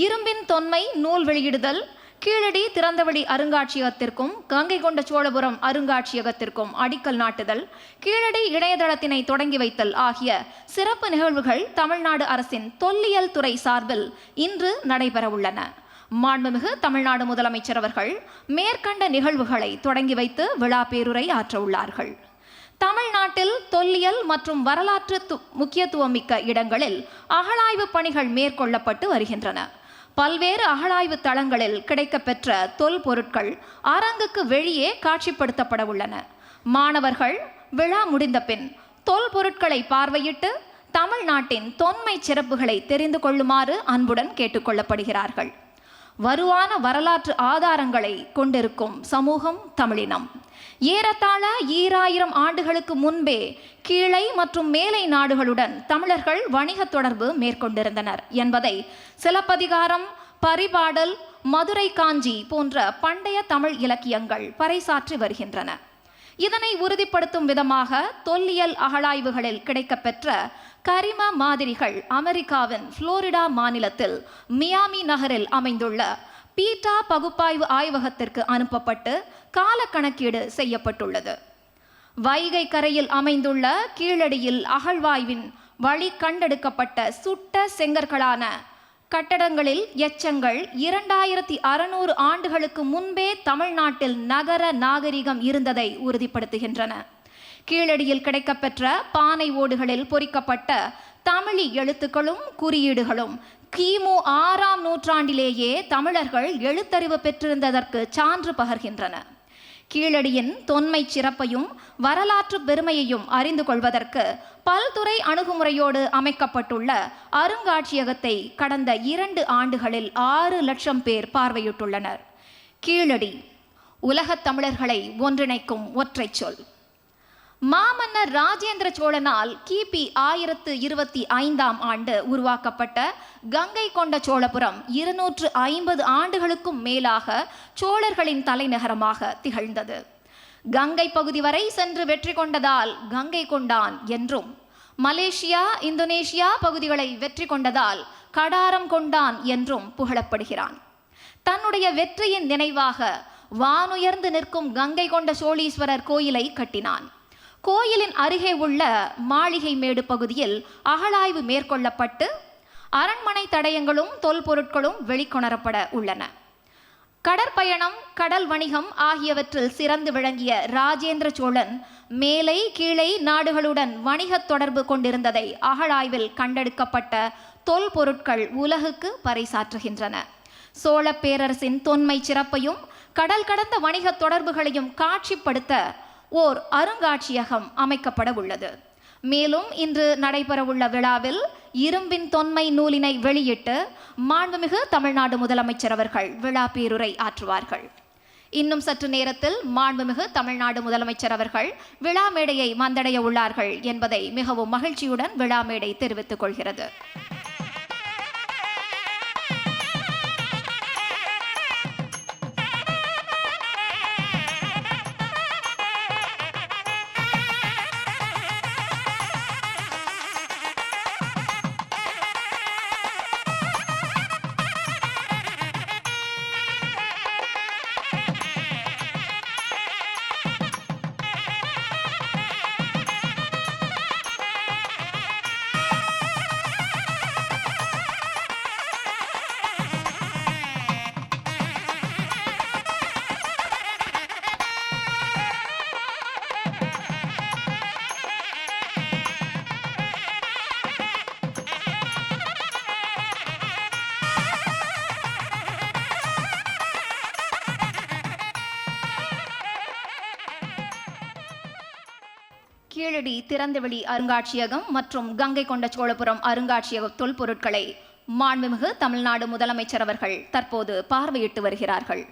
இரும்பின் தொன்மை நூல் வெளியிடுதல், கீழடி திறந்தவெளி அருங்காட்சியகத்திற்கும் கங்கை கொண்ட சோழபுரம் அருங்காட்சியகத்திற்கும் அடிக்கல் நாட்டுதல், கீழடி இணையதளத்தினை தொடங்கி வைத்தல் ஆகிய சிறப்பு நிகழ்வுகள் தமிழ்நாடு அரசின் தொல்லியல் துறை சார்பில் இன்று நடைபெறவுள்ளன. மாண்புமிகு தமிழ்நாடு முதலமைச்சர் அவர்கள் மேற்கண்ட நிகழ்வுகளை தொடங்கி வைத்து விழா பேருரை ஆற்ற உள்ளார்கள். தமிழ்நாட்டில் தொல்லியல் மற்றும் வரலாற்று முக்கியத்துவம் மிக்க இடங்களில் அகழாய்வு பணிகள் மேற்கொள்ளப்பட்டு வருகின்றன. பல்வேறு அகழாய்வு தளங்களில் கிடைக்கப்பெற்ற தொல்பொருட்கள் அரங்குக்கு வெளியே காட்சிப்படுத்தப்பட உள்ளன. மாணவர்கள் விழா முடிந்த பின் தொல்பொருட்களை பார்வையிட்டு தமிழ்நாட்டின் தொன்மை சிறப்புகளை தெரிந்து கொள்ளுமாறு அன்புடன் கேட்டுக்கொள்ளப்படுகிறார்கள். வருவான வரலாற்று ஆதாரங்களை கொண்டிருக்கும் சமூகம் தமிழினம். ஏறத்தாழ 2000 ஆண்டுகளுக்கு முன்பே கீழை மற்றும் மேலை நாடுகளுடன் தமிழர்கள் வணிக தொடர்பு மேற்கொண்டிருந்தனர் என்பதை சிலப்பதிகாரம், பரிபாடல், மதுரை காஞ்சி போன்ற பண்டைய தமிழ் இலக்கியங்கள் பறைசாற்றி வருகின்றன. இதனை உறுதிப்படுத்தும் விதமாக தொல்லியல் அகழாய்வுகளில் கிடைக்கப்பெற்ற கரிம மாதிரிகள் அமெரிக்காவின் புளோரிடா மாநிலத்தில் மியாமி நகரில் அமைந்துள்ள பீட்டா பகுப்பாய்வு ஆய்வகத்திற்கு அனுப்பப்பட்டு கால கணக்கீடு செய்யப்பட்டுள்ளது. வைகை கரையில் அமைந்துள்ள கீழடியில் அகழ்வாய்வின் வழி கண்டெடுக்கப்பட்ட சுட்ட செங்கற்களான கட்டடங்களில் எச்சங்கள் 2600 ஆண்டுகளுக்கு முன்பே தமிழ்நாட்டில் நகர நாகரிகம் இருந்ததை உறுதிப்படுத்துகின்றன. கீழடியில் கிடைக்கப்பெற்ற பானை ஓடுகளில் பொறிக்கப்பட்ட தமிழி எழுத்துக்களும் குறியீடுகளும் கிமு 6ஆம் நூற்றாண்டிலேயே தமிழர்கள் எழுத்தறிவு பெற்றிருந்ததற்கு சான்று பகர்கின்றன. கீழடியின் தொன்மை சிறப்பையும் வரலாற்று பெருமையையும் அறிந்து கொள்வதற்கு பல்துறை அணுகுமுறையோடு அமைக்கப்பட்டுள்ள அருங்காட்சியகத்தை கடந்த 2 ஆண்டுகளில் 6 லட்சம் பேர் பார்வையிட்டுள்ளனர். கீழடி உலகத் தமிழர்களை ஒன்றிணைக்கும் ஒற்றை சொல். மாமன்னர் ராஜேந்திர சோழனால் கிபி 1025ஆம் ஆண்டு உருவாக்கப்பட்ட கங்கை கொண்ட சோழபுரம் 250 ஆண்டுகளுக்கும் மேலாக சோழர்களின் தலைநகரமாக திகழ்ந்தது. கங்கை பகுதி வரை சென்று வெற்றி கொண்டதால் கங்கை கொண்டான் என்றும், மலேசியா, இந்தோனேஷியா பகுதிகளை வெற்றி கொண்டதால் கடாரம் கொண்டான் என்றும் புகழப்படுகிறான். தன்னுடைய வெற்றியின் நினைவாக வானுயர்ந்து நிற்கும் கங்கை கொண்ட சோழீஸ்வரர் கோயிலை கட்டினான். கோயிலின் அருகே உள்ள மாளிகை மேடு பகுதியில் அகழாய்வு மேற்கொள்ளப்பட்டு அரண்மனை தடயங்களும் தொல்பொருட்களும் வெளிக்கொணரப்பட உள்ளன. கடற்பயணம், கடல் வணிகம் ஆகியவற்றில் சிறந்து விளங்கிய ராஜேந்திர சோழன் மேலை கீழை நாடுகளுடன் வணிக தொடர்பு கொண்டிருந்ததை அகழாய்வில் கண்டெடுக்கப்பட்ட தொல்பொருட்கள் உலகுக்கு பறைசாற்றுகின்றன. சோழ பேரரசின் தொன்மை சிறப்பையும் கடல் கடந்த வணிக தொடர்புகளையும் காட்சிப்படுத்த ஓர் அருங்காட்சியகம் அமைக்கப்பட உள்ளது. மேலும் இன்று நடைபெறவுள்ள விழாவில் இரும்பின் தொன்மை நூலினை வெளியிட்டு மாண்புமிகு தமிழ்நாடு முதலமைச்சர் அவர்கள் விழா பேருரை ஆற்றுவார்கள். இன்னும் சற்று நேரத்தில் மாண்புமிகு தமிழ்நாடு முதலமைச்சர் அவர்கள் விழா மேடையை வந்தடைய உள்ளார்கள் என்பதை மிகவும் மகிழ்ச்சியுடன் விழா மேடை தெரிவித்துக் கொள்கிறது. கீழடி திறந்தவெளி அருங்காட்சியகம் மற்றும் கங்கை கொண்ட சோழபுரம் அருங்காட்சியக தொல்பொருட்களை மாண்புமிகு தமிழ்நாடு முதலமைச்சர் அவர்கள் தற்போது பார்வையிட்டு வருகிறார்கள்.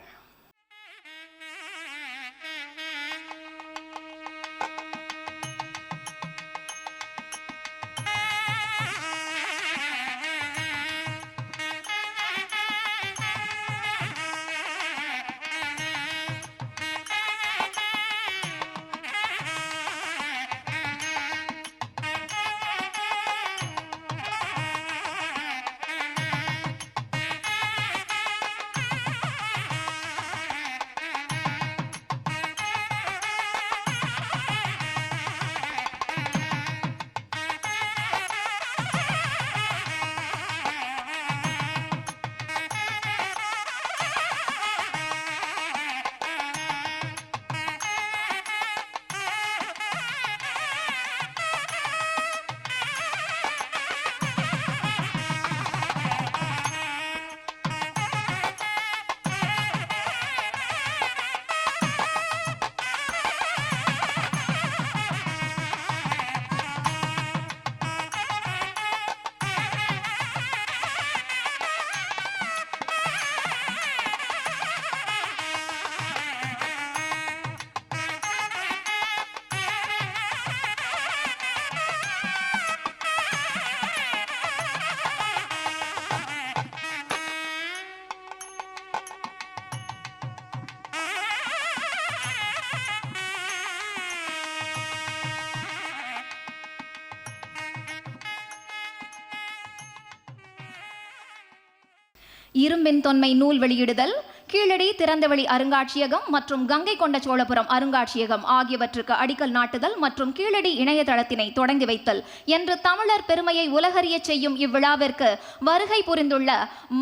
இரும்பின் தொன்மை நூல் வெளியிடுதல், கீழடி திறந்தவெளி அருங்காட்சியகம் மற்றும் கங்கை கொண்ட சோழபுரம் அருங்காட்சியகம் ஆகியவற்றுக்கு அடிக்கல் நாட்டுதல் மற்றும் கீழடி இணையதளத்தினை தொடங்கி வைத்தல் என்று தமிழர் பெருமையை உலகறிய செய்யும் இவ்விழாவிற்கு வருகை புரிந்துள்ள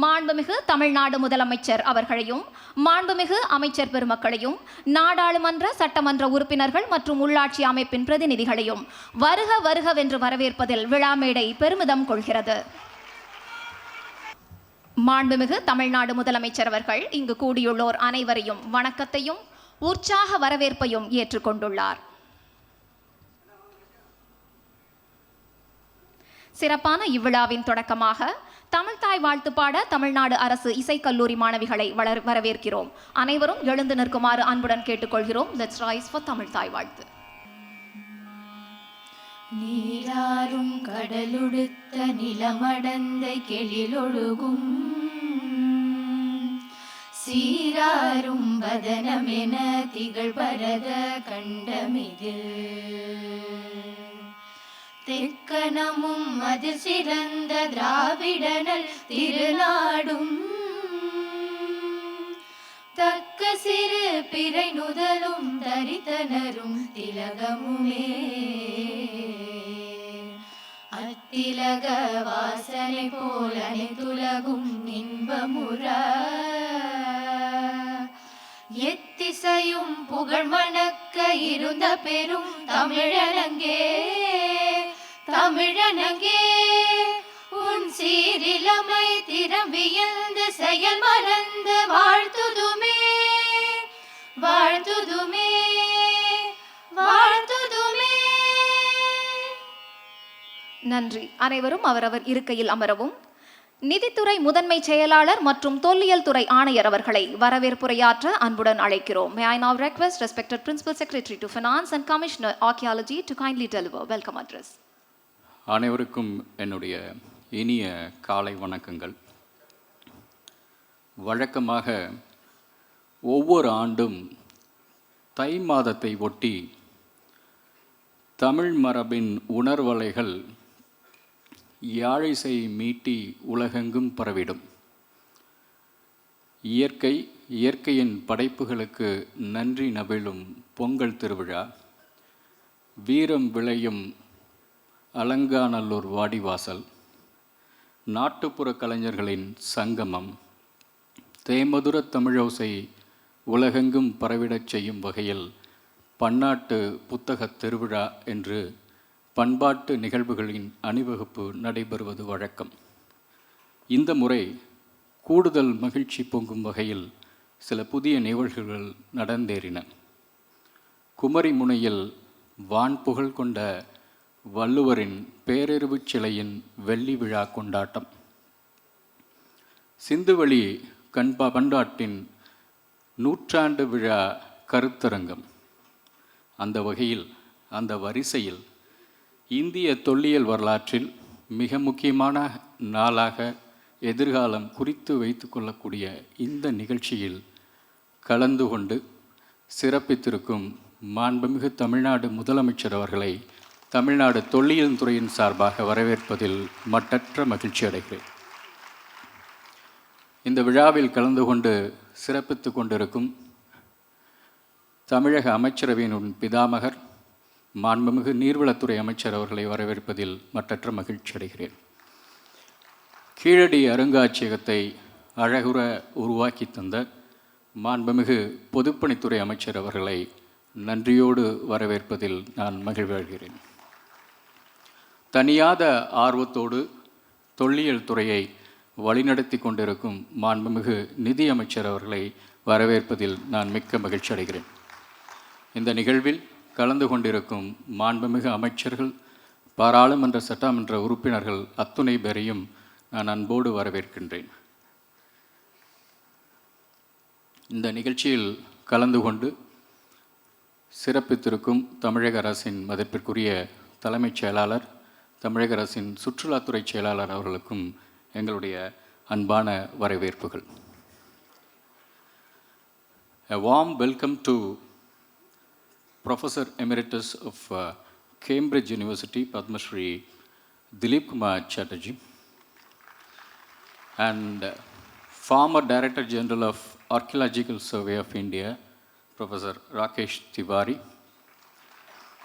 மாண்புமிகு தமிழ்நாடு முதலமைச்சர் அவர்களையும், மாண்புமிகு அமைச்சர் பெருமக்களையும், நாடாளுமன்ற சட்டமன்ற உறுப்பினர்கள் மற்றும் உள்ளாட்சி அமைப்பின் பிரதிநிதிகளையும் வருக வருகவென்று வரவேற்பதில் விழா மேடை பெருமிதம் கொள்கிறது. மாண்புமிகு தமிழ்நாடு முதலமைச்சர் அவர்கள் இங்கு கூடியுள்ளோர் அனைவரையும் வணக்கத்தையும் உற்சாக வரவேற்பையும் ஏற்றுக்கொண்டுள்ளார். சிறப்பான இவ்விழாவின் தொடக்கமாக தமிழ்தாய் வாழ்த்து பாட தமிழ்நாடு அரசு இசைக்கல்லூரி மாணவிகளை வரவேற்கிறோம். அனைவரும் எழுந்து நிற்குமாறு அன்புடன் கேட்டுக்கொள்கிறோம். லெட்ஸ் ரைஸ் ஃபார் தமிழ்தாய் வாழ்த்து. நீராறும் கடலுடுத்த நிலமடந்த கெழிலொழுகும் சீராரும் வதனமென திகழ் பரத கண்டமிதில் தெக்கணமும் அது சிறந்த திராவிடனல் திருநாடும் தக்க சிறு பிறை நுதலும் தரித்தனரும் திலகமுமே அத்திலக வாசனை போல அனைத்துலகும் இன்பமுற எத்திசையும் புகழ் மணக்க இருந்த பெரும் தமிழனங்கே தமிழனங்கே உன் சீரிலமை திறம்பியந்து செயல் மறந்து வாழ்த்துதுமே வாழ்த்துதுமே வாழ்த்துதுமே. நன்றி. அனைவரும் அவரவர் இருக்கையில் அமரவும். நிதித்துறை முதன்மை செயலாளர் மற்றும் தொல்லியல் துறை ஆணையர் அவர்களை வரவேற்புரையாற்ற அன்புடன் அழைக்கிறோம். May I now request respected Principal Secretary to Finance and Commissioner Archaeology to kindly deliver welcome address. அனைவருக்கும் என்னுடைய இனிய காலை வணக்கங்கள். வழக்கமாக ஒவ்வொரு ஆண்டும் தை மாதத்தை ஒட்டி தமிழ் மரபின் உணர்வலைகள் யாழிசை மீட்டி உலகெங்கும் பரவிடும். இயற்கையின் படைப்புகளுக்கு நன்றி நவிழும் பொங்கல் திருவிழா, வீரம் விளையும் அலங்காநல்லூர் வாடிவாசல், நாட்டுப்புற கலைஞர்களின் சங்கமம், தேமதுர தமிழோசை உலகெங்கும் பரவிடச் செய்யும் வகையில் பன்னாட்டு புத்தக திருவிழா என்று பண்பாட்டு நிகழ்வுகளின் அணிவகுப்பு நடைபெறுவது வழக்கம். இந்த முறை கூடுதல் மகிழ்ச்சி பொங்கும் வகையில் சில புதிய நிகழ்வுகள் நடந்தேறின. குமரி முனையில் வான்புகழ் கொண்ட வள்ளுவரின் பேரறிவுச் சிலையின் வெள்ளி விழா கொண்டாட்டம், சிந்துவெளி பண்பாட்டின் நூற்றாண்டு விழா கருத்தரங்கம். அந்த வரிசையில் இந்திய தொல்லியல் வரலாற்றில் மிக முக்கியமான நாளாக எதிர்காலம் குறித்து வைத்து கொள்ளக்கூடிய இந்த நிகழ்ச்சியில் கலந்து கொண்டு சிறப்பித்திருக்கும் மாண்புமிகு தமிழ்நாடு முதலமைச்சர் அவர்களை தமிழ்நாடு தொல்லியல் துறையின் சார்பாக வரவேற்பதில் மட்டற்ற மகிழ்ச்சி அடைகிறேன். இந்த விழாவில் கலந்து கொண்டு சிறப்பித்து கொண்டிருக்கும் தமிழக அமைச்சரவையின் பிதாமகர் மாண்புமிகு நீர்வளத்துறை அமைச்சர் அவர்களை வரவேற்பதில் மட்டற்ற மகிழ்ச்சி அடைகிறேன். கீழடி அருங்காட்சியகத்தை அழகுற உருவாக்கி தந்த மாண்புமிகு பொதுப்பணித்துறை அமைச்சர் அவர்களை நன்றியோடு வரவேற்பதில் நான் மகிழ்வடைகிறேன். தனியாத ஆர்வத்தோடு தொல்லியல் துறையை வழிநடத்தி கொண்டிருக்கும் மாண்புமிகு நிதி அமைச்சர் அவர்களை வரவேற்பதில் நான் மிக்க மகிழ்ச்சி அடைகிறேன். இந்த நிகழ்வில் கலந்து கொண்டிருக்கும் மாண்புமிகு அமைச்சர்கள், பாராளுமன்ற சட்டமன்ற உறுப்பினர்கள் அத்துணை பேரையும் நான் அன்போடு வரவேற்கின்றேன். இந்த நிகழ்ச்சியில் கலந்து கொண்டு சிறப்பித்திருக்கும் தமிழக அரசின் மதிப்பிற்குரிய தலைமைச் செயலாளர், தமிழக அரசின் சுற்றுலாத்துறை செயலாளர் அவர்களுக்கும் எங்களுடைய அன்பான வரவேற்புகள். A warm welcome to Professor Emeritus of Cambridge University, Padma Shri Dilip Kumar Chatterjee, and former Director General of Archaeological Survey of India, Professor Rakesh Tiwari,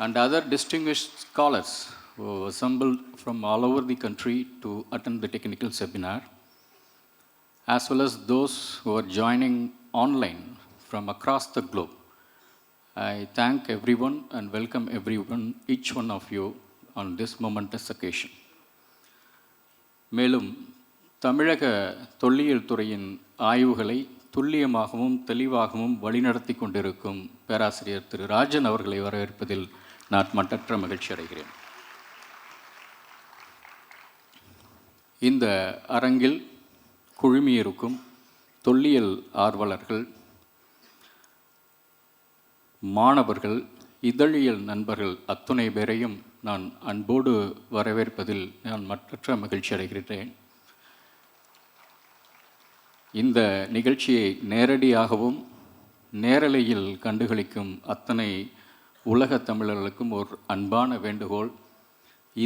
and other distinguished scholars who assembled from all over the country to attend the technical seminar, as well as those who are joining online from across the globe. I thank everyone and welcome everyone, each one of you, on this momentous occasion. மேலும் தமிழக தொல்லியல் துறையின் ஆய்வுகளை துல்லியமாகவும் தெளிவாகவும் வழிநடத்தி கொண்டிருக்கும் பேராசிரியர் திரு ராஜன் அவர்களை வரவேற்பதில் நான் மட்டற்ற மகிழ்ச்சி அடைகிறேன். இந்த அரங்கில் குழுமியிருக்கும் தொல்லியல் ஆர்வலர்கள், மாணவர்கள், இதழியல் நண்பர்கள் அத்துணை பேரையும் நான் அன்போடு வரவேற்பதில் நான் மட்டற்ற மகிழ்ச்சி அடைகிறேன். இந்த நிகழ்ச்சியை நேரடியாகவும் நேரலையில் கண்டுகளிக்கும் அத்தனை உலக தமிழர்களுக்கும் ஒரு அன்பான வேண்டுகோள்.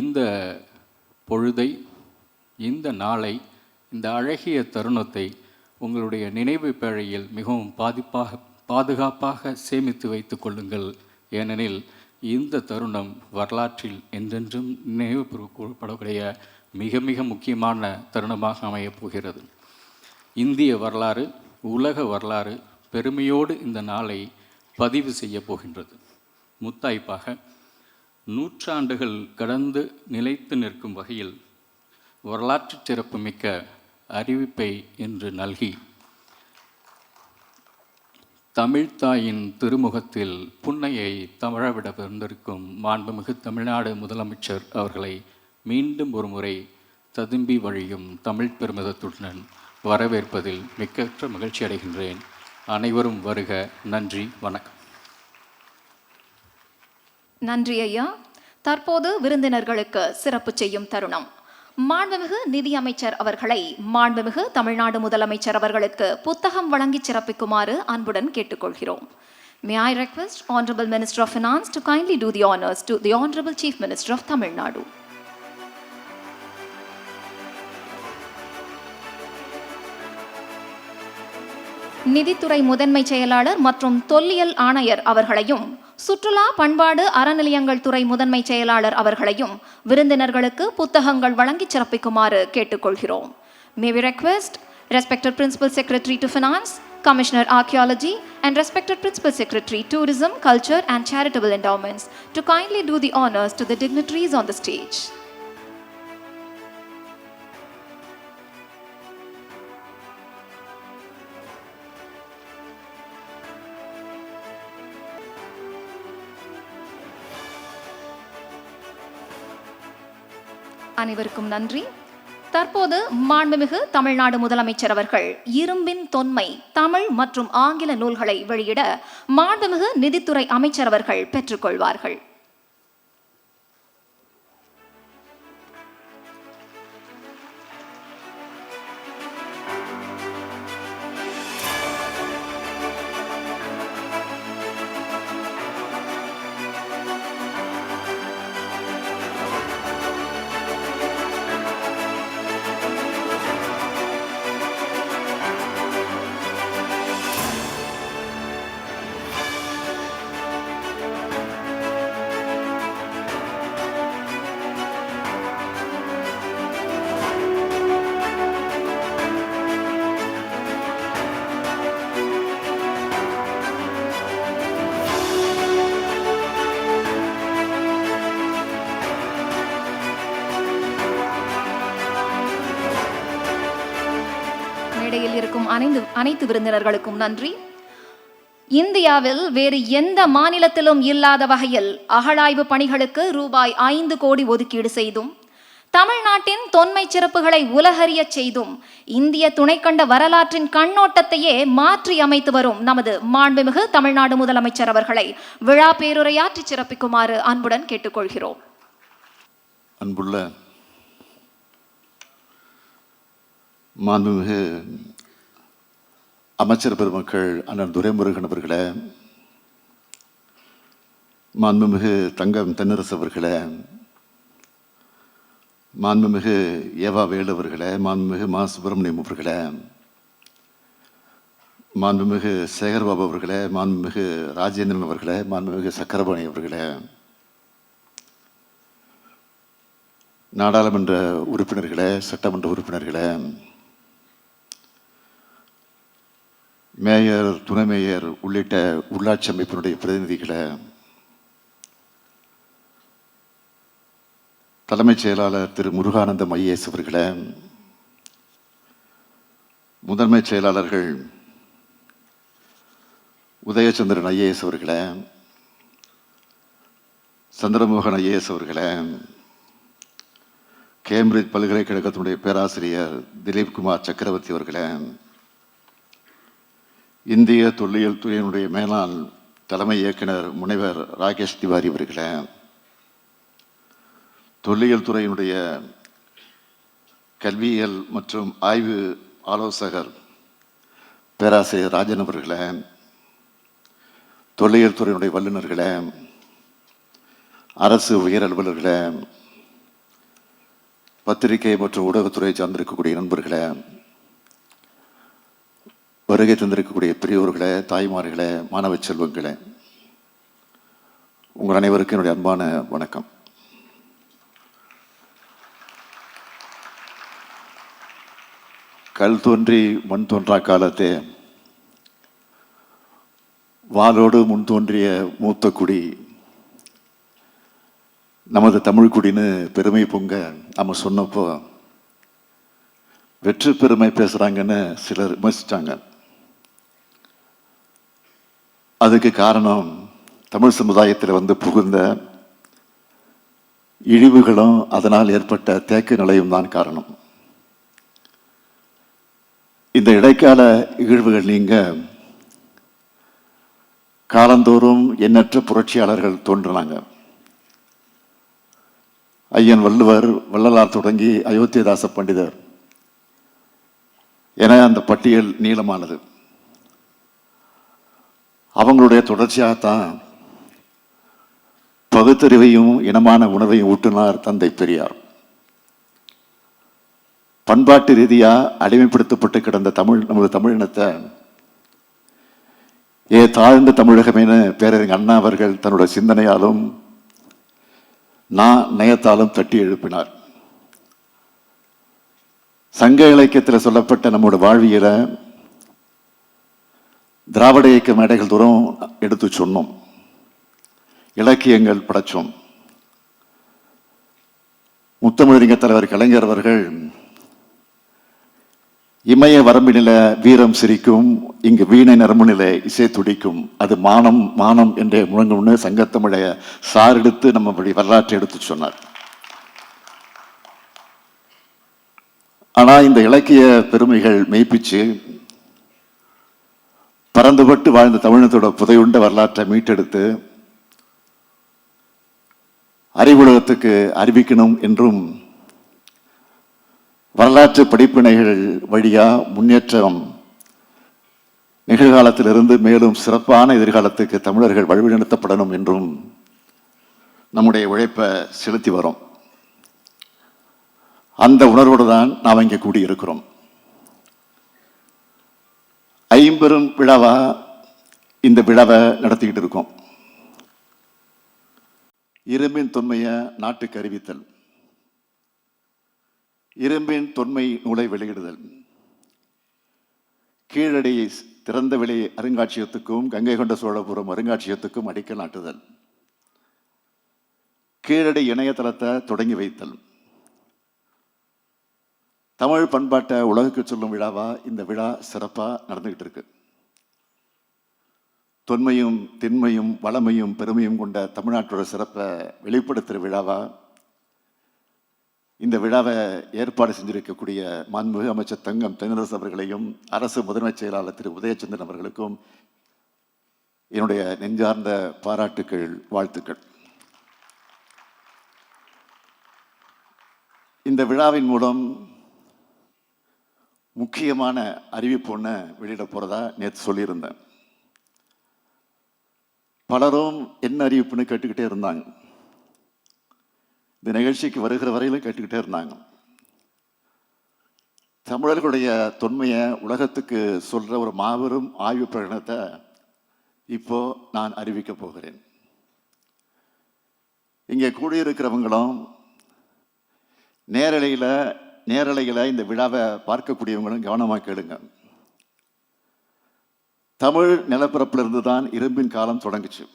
இந்த பொழுதை, இந்த நாளை, இந்த அழகிய தருணத்தை உங்களுடைய நினைவு பேழையில் மிகவும் பாதுகாப்பாக சேமித்து வைத்து கொள்ளுங்கள். ஏனெனில் இந்த தருணம் வரலாற்றில் என்றென்றும் நினைவு கூறப்படக்கூடிய மிக மிக முக்கியமான தருணமாக அமையப் போகிறது. இந்திய வரலாறு, உலக வரலாறு பெருமையோடு இந்த நாளை பதிவு செய்ய போகின்றது. முத்தாய்ப்பாக நூற்றாண்டுகள் கடந்து நிலைத்து நிற்கும் வகையில் வரலாற்று சிறப்புமிக்க அறிவிப்பை இன்று நல்கி தமிழ்த்தாயின் திருமுகத்தில் புன்னையை தவழவிட வந்திருக்கும் மாண்புமிகு தமிழ்நாடு முதலமைச்சர் அவர்களை மீண்டும் ஒரு முறை ததும்பி வழியும் தமிழ் பெருமிதத்துடன் வரவேற்பதில் மிக்கற்ற மகிழ்ச்சி அடைகின்றேன். அனைவரும் வருக. நன்றி, வணக்கம். நன்றி ஐயா. தற்போது விருந்தினர்களுக்கு சிறப்பு செய்யும் தருணம். மாண்புமிகு நிதியமைச்சர் அவர்களை மாண்புமிகு தமிழ்நாடு முதலமைச்சர் அவர்களுக்கு புத்தகம் வழங்கி சிறப்பிக்குமாறு அன்புடன் கேட்டுக்கொள்கிறோம். May I request Honorable Minister of Finance to kindly do the honors to the Honorable Chief Minister of Tamil Nadu. நிதித்துறை முதன்மை செயலாளர் மற்றும் தொல்லியல் ஆணையர் அவர்களையும், சுற்றுலா பண்பாடு அறநிலையங்கள் துறை முதன்மை செயலாளர் அவர்களையும் விருந்தினர்களுக்கு புத்தகங்கள் வழங்கி சிறப்பிக்குமாறு கேட்டுக்கொள்கிறோம். May we request respected Principal Secretary to Finance, Commissioner Archaeology and respected Principal Secretary Tourism, Culture and Charitable Endowments to kindly do the honors to the dignitaries on the stage. அனைவருக்கும் நன்றி. தற்போது மாண்புமிகு தமிழ்நாடு முதலமைச்சர் அவர்கள் இரும்பின் தொன்மை தமிழ் மற்றும் ஆங்கில நூல்களை வெளியிட மாண்புமிகு நிதித்துறை அமைச்சர் அவர்கள் பெற்றுக்கொள்வார்கள். இருக்கும் அனைத்து விருந்தினர்களுக்கும் நன்றி. இந்தியாவில் வேறு எந்த மாநிலத்திலும் இல்லாத வகையில் அகழாய்வு பணிகளுக்கு ரூபாய் 5 கோடி ஒதுக்கீடு செய்தும், தமிழ்நாட்டின் தொன்மை சிறப்புகளை உலகறிய செய்தும், இந்திய துணைக்கண்ட வரலாற்றின் கண்ணோட்டத்தையே மாற்றி அமைத்து வரும் நமது மாண்புமிகு தமிழ்நாடு முதலமைச்சர் அவர்களை விழா பேருரையாற்றி சிறப்பிக்குமாறு அன்புடன் கேட்டுக்கொள்கிறோம். அன்புள்ள மாண்புமிகு அமைச்சர் பெருமக்கள், அண்ணன் துரைமுருகன் அவர்களே, மாண்புமிகு தங்கம் தென்னரசு அவர்களே, மாண்புமிகு ஏவா வேலு அவர்களே, மாண்புமிகு மா சுப்பிரமணியம் அவர்களே, மாண்புமிகு சேகர்பாபு அவர்களே, மாண்புமிகு ராஜேந்திரன் அவர்களே, மாண்புமிகு சக்கரபாணி அவர்களே, நாடாளுமன்ற உறுப்பினர்களே, சட்டமன்ற உறுப்பினர்களே, மேயர், துணை மேயர் உள்ளிட்ட உள்ளாட்சி அமைப்பினுடைய பிரதிநிதிகளே, தலைமைச் செயலாளர் திரு முருகானந்தம் ஐஏஎஸ் அவர்களே, முதன்மைச் செயலாளர்கள் உதயச்சந்திரன் ஐஏஎஸ் அவர்களே, சந்திரமோகன் ஐஏஎஸ் அவர்களே, கேம்பிரிட்ஜ் பல்கலைக்கழகத்தினுடைய பேராசிரியர் திலீப்குமார் சக்கரவர்த்தி அவர்களே, இந்திய தொல்லியல் துறையினுடைய மேலாண் தலைமை இயக்குனர் முனைவர் ராகேஷ் திவாரி அவர்களே, தொல்லியல் துறையினுடைய கல்வியியல் மற்றும் ஆய்வு ஆலோசகர் பேராசிரியர் ராஜன் அவர்களே, தொல்லியல் துறையினுடைய வல்லுநர்களே, அரசு உயர் அலுவலர்களே, பத்திரிகை மற்றும் ஊடகத்துறையை சார்ந்திருக்கக்கூடிய நண்பர்களே, வருகை தந்திருக்கக்கூடிய பெரியோர்களே, தாய்மார்களே, மாணவ செல்வங்களே, உங்கள் அனைவருக்கும் என்னுடைய அன்பான வணக்கம். கல் தோன்றி மண் தோன்றா காலத்தே வாளோடு முன் தோன்றிய மூத்த குடி நமது தமிழ் குடின்னு பெருமை பொங்க நம்ம சொன்னப்போ வெற்றி பெருமை பேசுகிறாங்கன்னு சிலர் விமர்சித்தாங்க. அதுக்கு காரணம் தமிழ் சமுதாயத்தில் வந்து புகுந்த இழிவுகளும் அதனால் ஏற்பட்ட தேக்க நிலையும் தான் காரணம். இந்த இடைக்கால இகழ்வுகள் நீங்க காலந்தோறும் எண்ணற்ற புரட்சியாளர்கள் தோன்றினாங்க. ஐயன் வள்ளுவர், வள்ளலார் தொடங்கி அயோத்தியதாச பண்டிதர் என அந்த பட்டியல் நீளமானது. அவங்களுடைய தொடர்ச்சியாகத்தான் பகுத்தறிவையும் இனமான உணர்வையும் ஊட்டினார் தந்தை பெரியார். பண்பாட்டு ரீதியாக அடிமைப்படுத்தப்பட்டு கிடந்த நமது தமிழ் இனத்தை தாழ்ந்த தமிழகமென பேரறிஞர் அண்ணா அவர்கள் தன்னுடைய சிந்தனையாலும் நயத்தாலும் தட்டி எழுப்பினார். சங்க இலக்கியத்தில் சொல்லப்பட்ட நம்முடைய வாழ்வியலை திராவிட இயக்க மேடைகள் தூரம் எடுத்து சொன்னோம், இலக்கியங்கள் படைச்சோம். முத்தமிழறிஞர் தலைவர் கலைஞர் அவர்கள் இமய வரம்பினில வீரம் சிரிக்கும், இங்கு வீணை நரம்புநில இசை துடிக்கும், அது மானம் மானம் என்றே முழங்கும்னு சங்கத்தமிழைய சாரெடுத்து நம்ம வரலாற்றை எடுத்து சொன்னார். ஆனா இந்த இலக்கிய பெருமைகள் மெய்ப்பிச்சு பறந்துபட்டு வாழ்ந்த தமிழகத்தோட புதையுண்ட வரலாற்றை மீட்டெடுத்து அறிவுலகத்துக்கு அறிவிக்கணும் என்றும் வரலாற்று படிப்பினைகள் வழியா முன்னேற்றம் நிகழ்காலத்திலிருந்து மேலும் சிறப்பான எதிர்காலத்துக்கு தமிழர்கள் வழிநடத்தப்படணும் என்றும் நம்முடைய உழைப்பை செலுத்தி வரோம். அந்த உணர்வோடு தான் நாம் இங்கே கூடியிருக்கிறோம். ஐம்பெரும் விழாவா இந்த விழாவை நடத்திக்கிட்டு இருக்கோம். இரும்பின் தொன்மையை நாட்டுக்கு அறிவித்தல், இரும்பின் தொன்மை நூலை வெளியிடுதல், கீழடி திறந்தவெளி அருங்காட்சியகத்துக்கும் கங்கை கொண்ட சோழபுரம் அருங்காட்சியகத்துக்கும் அடிக்கல் நாட்டுதல், கீழடி இணையதளத்தை தொடங்கி வைத்தல், தமிழ் பண்பாட்டை உலகுக்கு சொல்லும் விழாவா இந்த விழா சிறப்பாக நடந்துகிட்டு இருக்கு. தொன்மையும் திண்மையும் வளமையும் பெருமையும் கொண்ட தமிழ்நாட்டோட சிறப்பை வெளிப்படுத்துகிற விழாவா இந்த விழாவை ஏற்பாடு செஞ்சிருக்கக்கூடிய மாண்புமிகு அமைச்சர் தங்கம் தென்னரசு அவர்களையும் அரசு முதன்மைச் செயலாளர் திரு உதயச்சந்திரன் அவர்களுக்கும் என்னுடைய நெஞ்சார்ந்த பாராட்டுக்கள், வாழ்த்துக்கள். இந்த விழாவின் மூலம் முக்கியமான அறிவிப்பு ஒன்று வெளியிட போகிறதா நேற்று சொல்லியிருந்தேன். பலரும் என்ன அறிவிப்புன்னு கேட்டுக்கிட்டே இருந்தாங்க. இந்த நிகழ்ச்சிக்கு வருகிற வரையிலும் கேட்டுக்கிட்டே இருந்தாங்க. தமிழர்களுடைய தொன்மையை உலகத்துக்கு சொல்கிற ஒரு மாபெரும் ஆய்வு பிரகடனத்தை இப்போ நான் அறிவிக்க போகிறேன். இங்கே கூடியிருக்கிறவங்களும் நேரலையில் இந்த விழாவை பார்க்கக்கூடியவங்களும் கவனமாக கேளுங்க. தமிழ் நிலப்பரப்பிலிருந்து தான் இரும்பின் காலம் தொடங்குச்சு.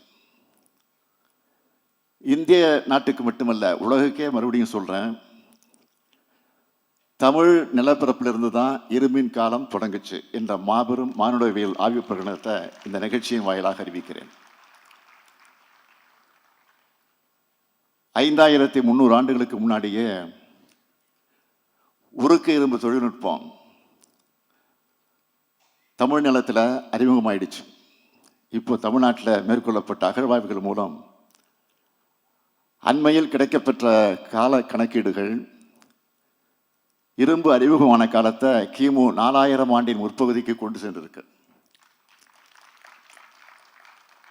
இந்திய நாட்டுக்கு மட்டுமல்ல, உலகுக்கே மறுபடியும் சொல்கிறேன், தமிழ் நிலப்பரப்பிலிருந்து தான் இரும்பின் காலம் தொடங்குச்சு என்ற மாபெரும் மானுடவியல் ஆய்வு பிரகடனத்தை இந்த நிகழ்ச்சியின் வாயிலாக அறிவிக்கிறேன். 5300 ஆண்டுகளுக்கு முன்னாடியே உருக்கு இரும்பு தொழில்நுட்பம் தமிழ் நிலத்தில் அறிமுகமாயிடுச்சு. இப்போ தமிழ்நாட்டில் மேற்கொள்ளப்பட்ட அகழ்வாய்வுகள் மூலம் அண்மையில் கிடைக்கப்பெற்ற கால கணக்கீடுகள் இரும்பு அறிமுகமான காலத்தை கிமு 4000 ஆண்டின் முற்பகுதிக்கு கொண்டு சென்றிருக்கு.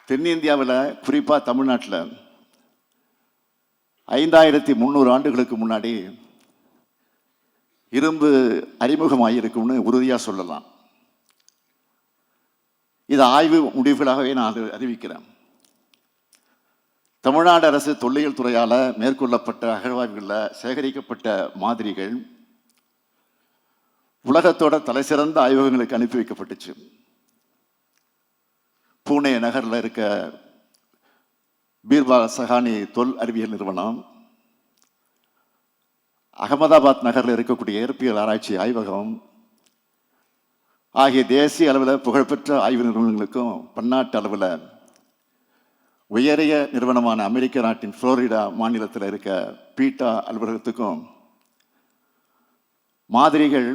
தென்னிந்தியாவில், குறிப்பாக தமிழ்நாட்டில் 5300 ஆண்டுகளுக்கு முன்னாடி இரும்பு அறிமுகமாகிருக்கும்னு உறுதியாக சொல்லலாம். இது ஆய்வு முடிவுகளாகவே நான் அறிவிக்கிறேன். தமிழ்நாடு அரசு தொல்லியல் துறையால் மேற்கொள்ளப்பட்ட அகழ்வாய்வுகளில் சேகரிக்கப்பட்ட மாதிரிகள் உலகத்தோட தலைசிறந்த ஆய்வகங்களுக்கு அனுப்பி வைக்கப்பட்டுச்சு. பூனே நகரில் இருக்க பீர்பால் சஹானி தொல் அறிவியல் நிறுவனம், அகமதாபாத் நகரில் இருக்கக்கூடிய இயற்பியல் ஆராய்ச்சி ஆய்வகம் ஆகிய தேசிய அளவில் புகழ்பெற்ற ஆய்வு நிறுவனங்களுக்கும் பன்னாட்டு அளவில் உயரிய நிறுவனமான அமெரிக்க நாட்டின் புளோரிடா மாநிலத்தில் இருக்க பீட்டா அலுவலகத்துக்கும் மாதிரிகள்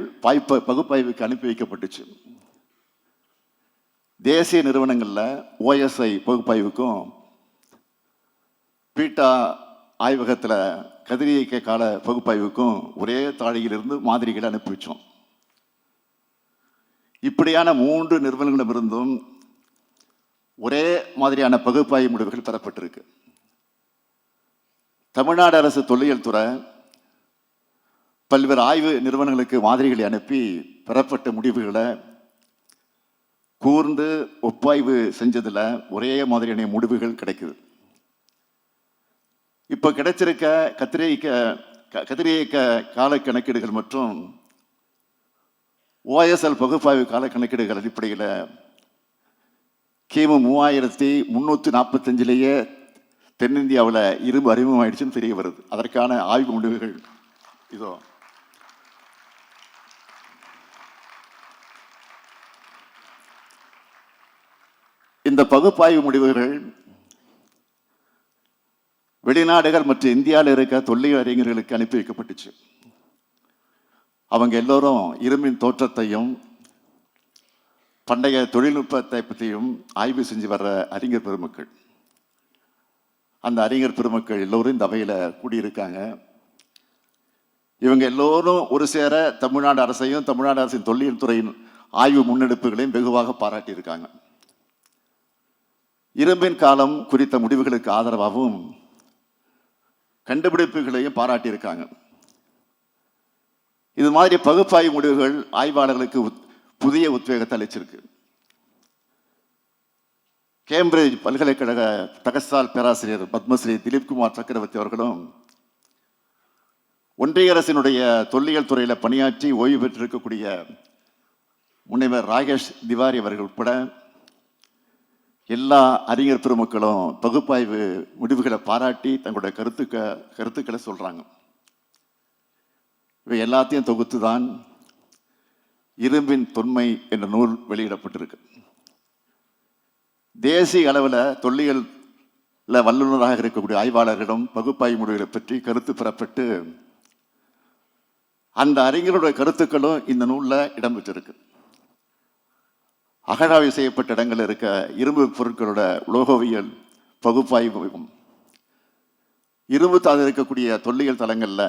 பகுப்பாய்வுக்கு அனுப்பி வைக்கப்பட்டுச்சு. தேசிய நிறுவனங்களில் ஓஎஸ்ஐ பகுப்பாய்வுக்கும் பீட்டா ஆய்வகத்தில் கதிரியக்க கால பகுப்பாய்வுக்கும் ஒரே தாழியிலிருந்து மாதிரிகளை அனுப்பி வச்சோம். இப்படியான 3 நிறுவனங்களிடமிருந்தும் ஒரே மாதிரியான பகுப்பாய்வு முடிவுகள் பெறப்பட்டிருக்கு. தமிழ்நாடு அரசு தொல்லியல் துறை பல்வேறு ஆய்வு நிறுவனங்களுக்கு மாதிரிகளை அனுப்பி பெறப்பட்ட முடிவுகளை கூர்ந்து ஒப்பாய்வு செஞ்சதில் ஒரே மாதிரியான முடிவுகள் கிடைக்குது. இப்போ கிடைச்சிருக்க கதிரியக்க கால கணக்கீடுகள் மற்றும் ஓஎஸ்எல் பகுப்பாய்வு கால கணக்கீடுகள் அடிப்படையில் கிமு 3345 தென்னிந்தியாவில் இரும்பு அறிமுகமாயிடுச்சுன்னு தெரிய வருது. அதற்கான ஆய்வு முடிவுகள் இதோ. இந்த பகுப்பாய்வு முடிவுகள் வெளிநாடுகள் மற்றும் இந்தியாவில் இருக்க தொல்லியல் அறிஞர்களுக்கு அனுப்பி வைக்கப்பட்டுச்சு. அவங்க எல்லோரும் இரும்பின் தோற்றத்தையும் பண்டைய தொழில்நுட்பத்தை பற்றியும் ஆய்வு செஞ்சு வர்ற அறிஞர் பெருமக்கள். அந்த அறிஞர் பெருமக்கள் எல்லோரும் இந்த அவையில் கூடியிருக்காங்க. இவங்க எல்லோரும் ஒரு சேர தமிழ்நாடு அரசையும் தமிழ்நாடு அரசின் தொல்லியல் துறையின் ஆய்வு முன்னெடுப்புகளையும் வெகுவாக பாராட்டியிருக்காங்க. இரும்பின் காலம் குறித்த முடிவுகளுக்கு ஆதரவாகவும் கண்டுபிடிப்புகளையும் பாராட்டியிருக்காங்க. இது மாதிரி பகுப்பாய்வு முடிவுகள் ஆய்வாளர்களுக்கு புதிய உத்வேகத்தை அளிச்சிருக்கு. கேம்பிரிட்ஜ் பல்கலைக்கழக தகசால் பேராசிரியர் பத்மஸ்ரீ திலீப்குமார் சக்கரவர்த்தி அவர்களும் ஒன்றிய அரசினுடைய தொல்லியல் துறையில் பணியாற்றி ஓய்வு பெற்றிருக்கக்கூடிய முனைவர் ராகேஷ் திவாரி அவர்கள் உட்பட எல்லா அறிஞர் பெருமக்களும் பகுப்பாய்வு முடிவுகளை பாராட்டி தங்களுடைய கருத்துக்களை சொல்றாங்க. இவை எல்லாத்தையும் தொகுத்து தான் இரும்பின் தொன்மை என்ற நூல் வெளியிடப்பட்டிருக்கு. தேசிய அளவில் தொல்லியலில் வல்லுநராக இருக்கக்கூடிய ஆய்வாளர்களிடம் பகுப்பாய்வு முடிவுகளை பற்றி கருத்து பெறப்பட்டு அந்த அறிஞருடைய கருத்துக்களும் இந்த நூலில் இடம்பெற்றிருக்கு. அகழாய்வு செய்யப்பட்ட இடங்கள் இருக்க இரும்பு பொருட்களோட உலோகவியல் பகுப்பாய்வும் இரும்பு தாது இருக்கக்கூடிய தொல்லியல் தலங்களில்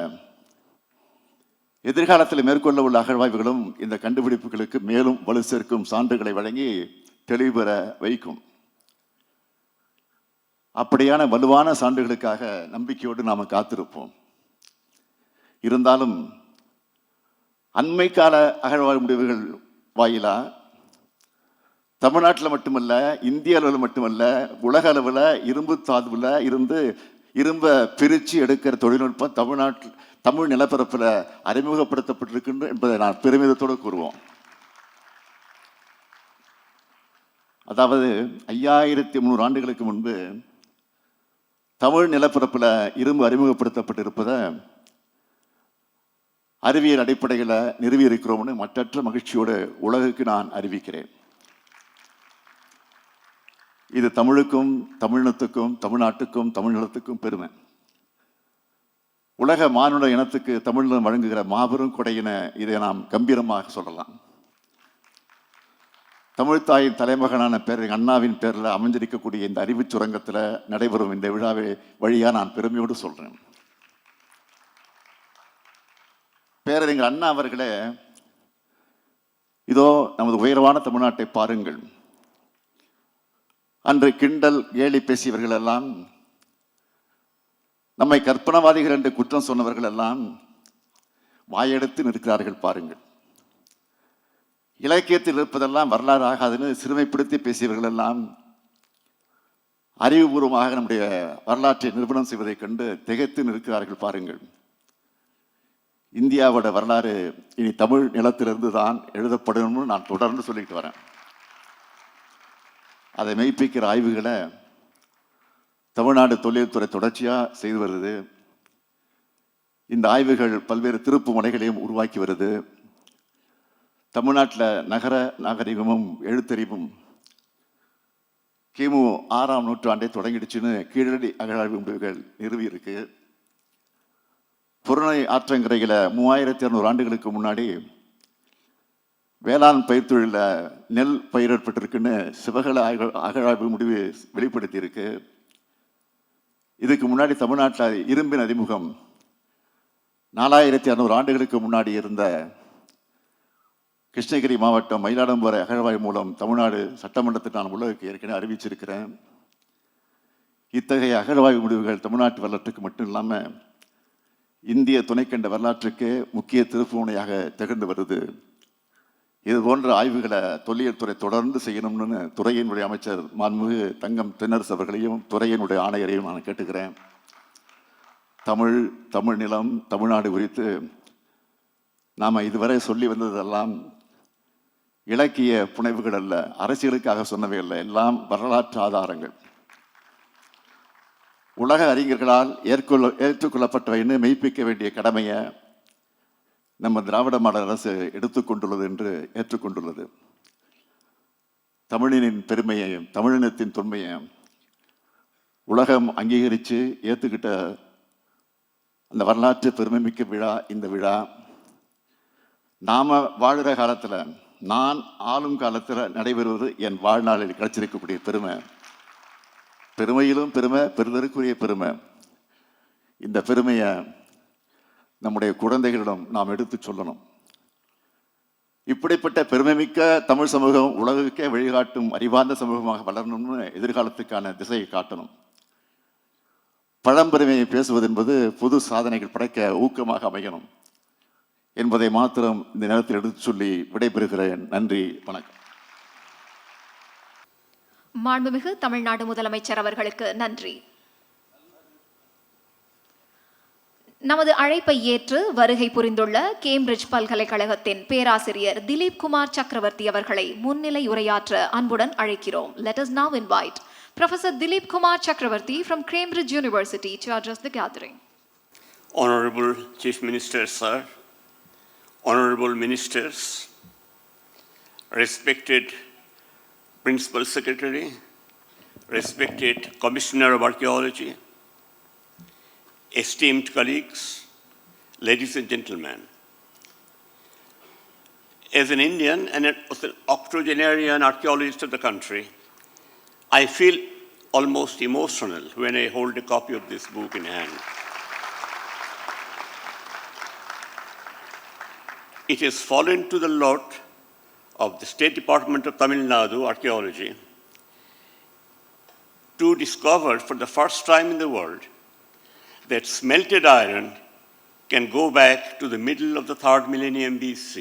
எதிர்காலத்தில் மேற்கொள்ள உள்ள அகழ்வாய்வுகளும் இந்த கண்டுபிடிப்புகளுக்கு மேலும் வலு சேர்க்கும் சான்றுகளை வழங்கி தெளிவு பெற வைக்கும். அப்படியான வலுவான சான்றுகளுக்காக நம்பிக்கையோடு நாம் காத்திருப்போம். இருந்தாலும் அண்மை கால அகழ்வாய்வு முடிவுகள் வாயிலா தமிழ்நாட்டில் மட்டுமல்ல, இந்திய அளவில் மட்டுமல்ல, உலக அளவில் இரும்பு தாதுவில் இருந்து இரும்பை பிரித்து எடுக்கிற தொழில்நுட்பம் தமிழ் நிலப்பரப்பில் அறிமுகப்படுத்தப்பட்டிருக்கின்ற என்பதை நான் பெருமிதத்தோடு கூறுவோம். அதாவது 5300 ஆண்டுகளுக்கு முன்பு தமிழ் நிலப்பரப்பில் இரும்பு அறிமுகப்படுத்தப்பட்டிருப்பதை அறிவியல் அடிப்படையில் நிறுவி இருக்கிறோம்னு மற்றற்ற மகிழ்ச்சியோடு உலகுக்கு நான் அறிவிக்கிறேன். இது தமிழுக்கும், தமிழினத்துக்கும், தமிழ்நாட்டுக்கும், தமிழ்நிலத்துக்கும் பெருமை. உலக மானுட இனத்துக்கு தமிழினம் வழங்குகிற மாபெரும் கொடையின இதை நாம் கம்பீரமாக சொல்லலாம். தமிழ்த்தாயின் தலைமகனான பேரறிஞர் அண்ணாவின் பேரில் அமைஞ்சிருக்கக்கூடிய இந்த அறிவுச் சுரங்கத்தில் நடைபெறும் இந்த விழாவை வழியாக நான் பெருமையோடு சொல்கிறேன். பேரறிஞர் அண்ணா அவர்களே, இதோ நமது உயர்வான தமிழ்நாட்டை பாருங்கள். அன்று கிண்டல் கேலி பேசியவர்கள் எல்லாம், நம்மை கற்பனவாதிகள் என்று குற்றம் சொன்னவர்கள் எல்லாம் வாயெடுத்து நிற்கிறார்கள் பாருங்கள். இலக்கியத்தில் இருப்பதெல்லாம் வரலாறு ஆகாதுன்னு சிறுமைப்படுத்தி பேசியவர்கள் எல்லாம் அறிவுபூர்வமாக நம்முடைய வரலாற்றை நிரூபணம் செய்வதைக் கண்டு திகைத்து நிற்கிறார்கள் பாருங்கள். இந்தியாவோட வரலாறு இனி தமிழ் நிலத்திலிருந்து தான் எழுதப்படணும்னு நான் தொடர்ந்து சொல்லிட்டு வரேன். அதை மெய்ப்பிக்கிற ஆய்வுகளை தமிழ்நாடு தொழில்துறை தொடர்ச்சியாக செய்து வருது. இந்த ஆய்வுகள் பல்வேறு திருப்பு முனைகளையும் உருவாக்கி வருது. தமிழ்நாட்டில் நகர நாகரிகமும் எழுத்தறிவும் கிமு 6ஆம் நூற்றாண்டை தொடங்கிடுச்சுன்னு கீழடி அகழாய்வு முடிவுகள் நிறுவி இருக்கு. புறநை ஆற்றங்கரையில் 3200 ஆண்டுகளுக்கு முன்னாடி வேளாண் பயிர் தொழிலில் நெல் பயிரிடப்பட்டிருக்குன்னு சிவகல அகழாய்வு முடிவு வெளிப்படுத்தி இருக்கு. இதுக்கு முன்னாடி தமிழ்நாட்டில் இரும்பின் அறிமுகம் 4600 ஆண்டுகளுக்கு முன்னாடி இருந்த கிருஷ்ணகிரி மாவட்டம் மயிலாடுதுறை அகழ்வாய்வு மூலம் தமிழ்நாடு சட்டமன்றத்தில் நான் உலகுக்கு ஏற்கனவே அறிவிச்சிருக்கிறேன். இத்தகைய அகழ்வாய்வு முடிவுகள் தமிழ்நாட்டு வரலாற்றுக்கு மட்டும் இல்லாமல் இந்திய துணைக்கண்ட வரலாற்றுக்கே முக்கிய திருப்புமுனையாக திகழ்ந்து வருது. இது போன்ற ஆய்வுகளை தொல்லியல் துறை தொடர்ந்து செய்யணும்னு துறையினுடைய அமைச்சர் மாண்புமிகு தங்கம் தென்னரசு அவர்களையும் துறையினுடைய ஆணையரையும் நான் கேட்டுக்கிறேன். தமிழ் நிலம், தமிழ்நாடு குறித்து நாம் இதுவரை சொல்லி வந்ததெல்லாம் இலக்கிய புனைவுகள் அல்ல, அரசியலுக்காக சொன்னவை அல்ல, எல்லாம் வரலாற்று ஆதாரங்கள். உலக அறிஞர்களால் ஏற்றுக்கொள்ளப்பட்டவைன்னு மெய்ப்பிக்க வேண்டிய கடமையை நம்ம திராவிட மாடல் அரசு எடுத்துக்கொண்டுள்ளது என்று ஏற்றுக்கொண்டுள்ளது. தமிழினின் பெருமையையும் தமிழினத்தின் தொன்மையையும் உலகம் அங்கீகரித்து ஏற்றுக்கிட்ட அந்த வரலாற்று பெருமைமிக்க விழா இந்த விழா. நாம் வாழ்கிற காலத்தில், நான் ஆளும் காலத்தில் நடைபெறுவது என் வாழ்நாளில் கிடைச்சிருக்கக்கூடிய பெருமை. பெருமையிலும் பெருமை, பெறுதற்குரிய பெருமை. இந்த பெருமையை நம்முடைய குழந்தைகளிடம் நாம் எடுத்து சொல்லணும். இப்படிப்பட்ட பெருமைமிக்க தமிழ் சமூகம் உலகுக்கே வழிகாட்டும் அறிவார்ந்த சமூகமாக வளரணும்னு எதிர்காலத்துக்கான திசையை காட்டணும். பழம்பெருமையை பேசுவது என்பது புது சாதனைகள் படைக்க ஊக்கமாக அமையணும் என்பதை மாத்திரம் இந்த நேரத்தில் எடுத்து சொல்லி விடைபெறுகிறேன். நன்றி, வணக்கம். மாண்புமிகு தமிழ்நாடு முதலமைச்சர் அவர்களுக்கு நன்றி. நமது அழைப்பை ஏற்று வருகை புரிந்துள்ள கேம்பிரிட்ஜ் பல்கலைக்கழகத்தின் பேராசிரியர் திலீப் குமார் சக்கரவர்த்தி அவர்களை முன்னிலை உரையாற்ற அன்புடன் அழைக்கிறோம். Let us now invite Professor Dilip Kumar Chakravarti from Cambridge University to address the gathering. Honorable Chief Minister, sir, honorable ministers, respected Principal Secretary, respected Commissioner of Archaeology, esteemed colleagues, ladies and gentlemen. As an Indian and an octogenarian archaeologist of the country, I feel almost emotional when I hold a copy of this book in hand. It has fallen to the lot of the State Department of Tamil Nadu Archaeology to discover for the first time in the world that smelted iron can go back to the middle of the 3rd millennium BC.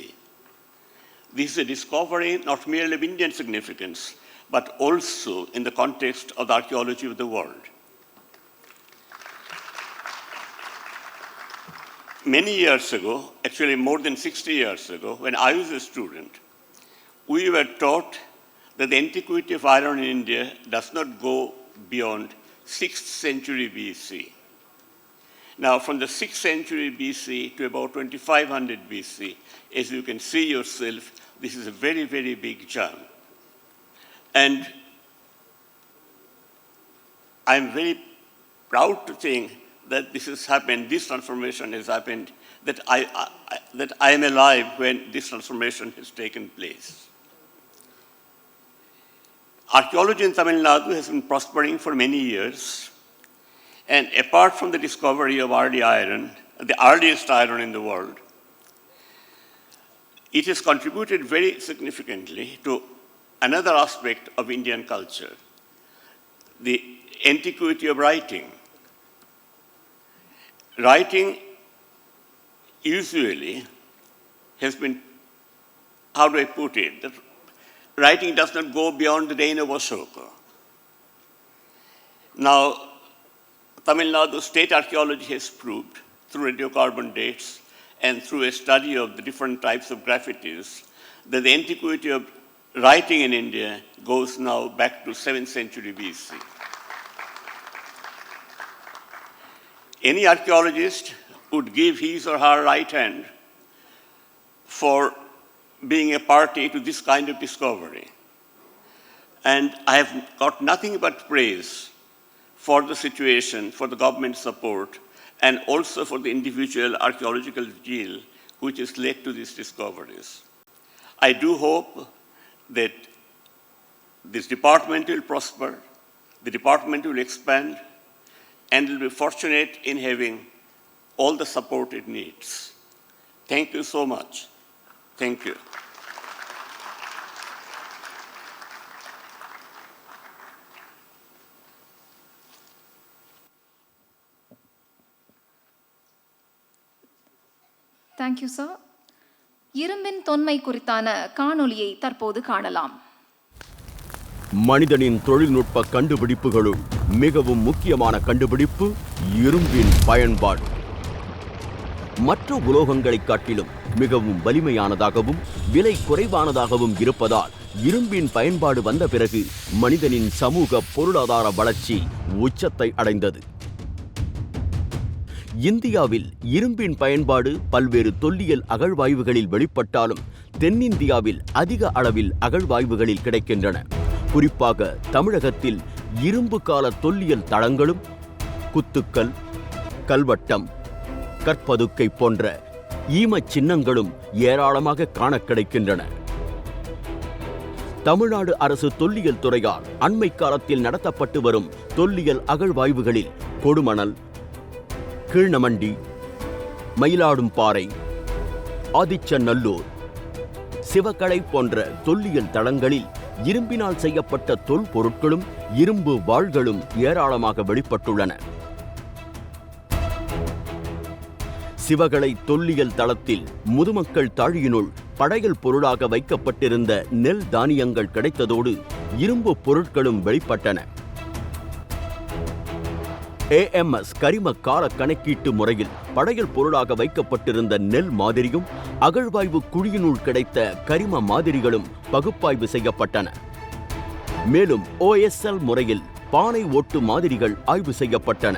This is a discovery not merely of Indian significance, but also in the context of the archaeology of the world. Many years ago, actually more than 60 years ago, when I was a student, we were taught that the antiquity of iron in India does not go beyond 6th century BC. Now, from the 6th century BC to about 2500 BC, as you can see yourself, this is a very, very big jump. And I'm very proud to think that this has happened, this transformation has happened, that I am alive when this transformation has taken place. Archaeology in Tamil Nadu has been prospering for many years, and apart from the discovery of early iron, the earliest iron in the world, it has contributed very significantly to another aspect of Indian culture, the antiquity of writing. Writing usually has been, how do I put it, that writing does not go beyond the reign of Ashoka. Now, Tamil Nadu state archaeology has proved through radiocarbon dates and through a study of the different types of graffitis that the antiquity of writing in India goes now back to 7th century BC. Any archaeologist would give his or her right hand for being a party to this kind of discovery. And I have got nothing but praise for the situation, for the government support, and also for the individual archaeological skill which has led to these discoveries. I do hope that this department will prosper, the department will expand, and will be fortunate in having all the support it needs. Thank you so much. Thank you. Thank you, sir. இரும்பின் தொன்மை குறித்தான காணொளியை தற்போது காணலாம். மனிதனின் தொழில்நுட்ப கண்டுபிடிப்புகளுள் மிகவும் முக்கியமான கண்டுபிடிப்பு இரும்பின் பயன்பாடு. மற்ற உலோகங்களைக் காட்டிலும் மிகவும் வலிமையானதாகவும் விலை குறைவானதாகவும் இருப்பதால் இரும்பின் பயன்பாடு வந்த பிறகு மனிதனின் சமூக பொருளாதார வளர்ச்சி உச்சத்தை அடைந்தது. இந்தியாவில் இரும்பின் பயன்பாடு பல்வேறு தொல்லியல் அகழ்வாய்வுகளில் வெளிப்பட்டாலும் தென்னிந்தியாவில் அதிக அளவில் அகழ்வாய்வுகளில் கிடைக்கின்றன. குறிப்பாக தமிழகத்தில் இரும்பு கால தொல்லியல் தளங்களும் குத்துக்கல், கல்வட்டம், கற்பதுக்கை போன்ற ஈமச் சின்னங்களும் ஏராளமாக காண கிடைக்கின்றன. தமிழ்நாடு அரசு தொல்லியல் துறையால் அண்மை காலத்தில் நடத்தப்பட்டு வரும் தொல்லியல் அகழ்வாய்வுகளில் கொடுமணல், கீழ்நமண்டி, மயிலாடும்பாறை, ஆதிச்சநல்லூர், சிவகலை போன்ற தொல்லியல் தளங்களில் இரும்பினால் செய்யப்பட்ட தொல்பொருட்களும் இரும்பு வாள்களும் ஏராளமாக வெளிப்பட்டுள்ளன. சிவகலை தொல்லியல் தளத்தில் முதுமக்கள் தாழியினுள் படையல் பொருளாக வைக்கப்பட்டிருந்த நெல் தானியங்கள் கிடைத்ததோடு இரும்பு பொருட்களும் வெளிப்பட்டன. AMS கரிம கால கணக்கீட்டு முறையில் படையல் பொருளாக வைக்கப்பட்டிருந்த நெல் மாதிரியும் அகழ்வாய்வு குழியினுள் கிடைத்த கரிம மாதிரிகளும் பகுப்பாய்வு செய்யப்பட்டன. மேலும் OSL முறையில் பானை ஓட்டு மாதிரிகள் ஆய்வு செய்யப்பட்டன.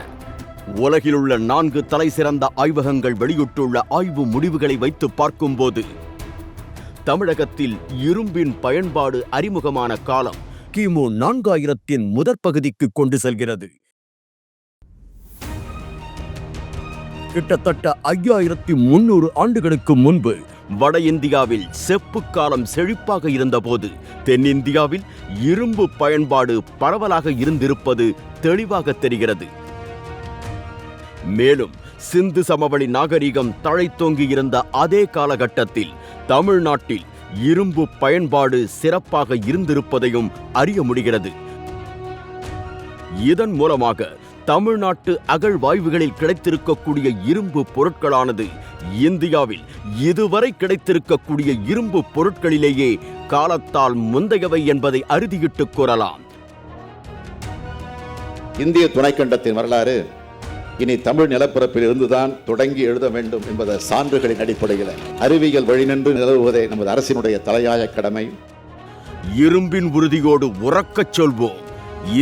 உலகிலுள்ள 4 தலைசிறந்த ஆய்வகங்கள் வெளியிட்டுள்ள ஆய்வு முடிவுகளை வைத்து பார்க்கும்போது தமிழகத்தில் இரும்பின் பயன்பாடு அறிமுகமான காலம் கிமு 4000 முதற் பகுதிக்கு கொண்டு செல்கிறது. கிட்டத்தட்ட 5300 ஆண்டுகளுக்கு முன்பு வட இந்தியாவில் செப்பு காலம் செழிப்பாக இருந்தபோது தென்னிந்தியாவில் இரும்பு பயன்பாடு பரவலாக இருந்திருப்பது தெளிவாக தெரிகிறது. மேலும் சிந்து சமவெளி நாகரிகம் தழைத்தோங்கி இருந்த அதே காலகட்டத்தில் தமிழ்நாட்டில் இரும்பு பயன்பாடு சிறப்பாக இருந்திருப்பதையும் அறிய முடிகிறது. இதன் மூலமாக தமிழ்நாட்டு அகழ்வாய்வுகளில் கிடைத்திருக்கக்கூடிய இரும்பு பொருட்களானது இந்தியாவில் இதுவரை கிடைத்திருக்கக்கூடிய இரும்பு பொருட்களிலேயே காலத்தால் முந்தையவை என்பதை அறுதியிட்டு கூறலாம். இந்திய துணைக்கண்டத்தின் வரலாறு இனி தமிழ் நிலப்பரப்பில் இருந்துதான் தொடங்கி எழுத வேண்டும் என்பத சான்றுகளின் அடிப்படையில் அறிவியல் வழிநின்று நிலவுவதே நமது அரசினுடைய தலையாய கடமை. இரும்பின் உறுதியோடு உறக்கச் சொல்வோம்,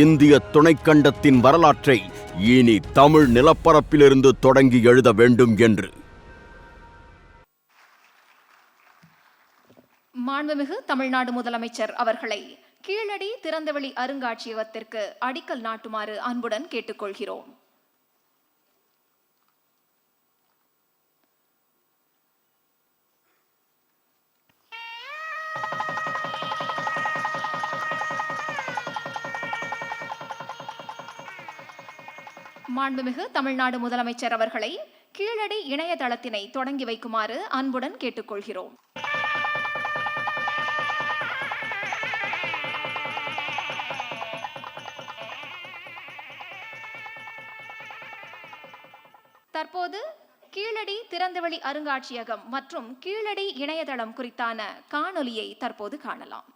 இந்திய துணைக்கண்டத்தின் வரலாற்றை இனி தமிழ் நிலப்பரப்பிலிருந்து தொடங்கி எழுத வேண்டும் என்று. மாண்புமிகு தமிழ்நாடு முதலமைச்சர் அவர்களை கீழடி திறந்தவெளி அருங்காட்சியகத்திற்கு அடிக்கல் நாட்டுமாறு அன்புடன் கேட்டுக்கொள்கிறோம். மாண்புமிகு தமிழ்நாடு முதலமைச்சர் அவர்களை கீழடி இணையதளத்தினை தொடங்கி வைக்குமாறு அன்புடன் கேட்டுக்கொள்கிறோம். தற்போது கீழடி திறந்தவெளி அருங்காட்சியகம் மற்றும் கீழடி இணையதளம் குறித்தான காணொலியை தற்போது காணலாம்.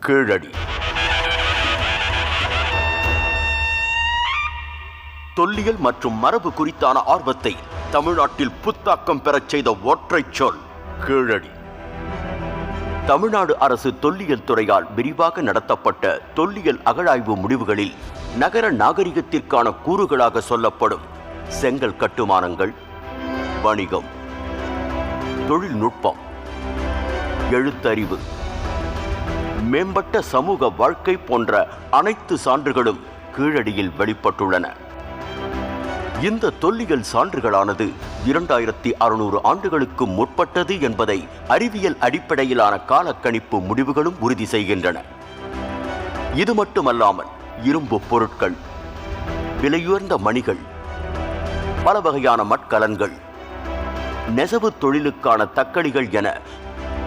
கீழடி தொல்லியல் மற்றும் மரபு குறித்தான ஆர்வத்தை தமிழ்நாட்டில் புத்தாக்கம் பெறச் செய்த ஒற்றைச் சொல் கீழடி. தமிழ்நாடு அரசு தொல்லியல் துறையால் விரிவாக நடத்தப்பட்ட தொல்லியல் அகழாய்வு முடிவுகளில் நகர நாகரிகத்திற்கான கூறுகளாக சொல்லப்படும் செங்கல் கட்டுமானங்கள், வணிகம், தொழில்நுட்பம், எழுத்தறிவு, மேம்பட்ட சமூக வாழ்க்கை போன்ற அனைத்து சான்றுகளும் கீழடியில் வெளிப்பட்டுள்ளன. இந்த தொல்லியல் சான்றுகளானது 2600 ஆண்டுகளுக்கு முற்பட்டது என்பதை அறிவியல் அடிப்படையிலான காலக்கணிப்பு முடிவுகளும் உறுதி செய்கின்றன. இது மட்டுமல்லாமல் இரும்பு பொருட்கள், விலையுயர்ந்த மணிகள், பல வகையான மட்கலன்கள், நெசவு தொழிலுக்கான தக்களிகள் என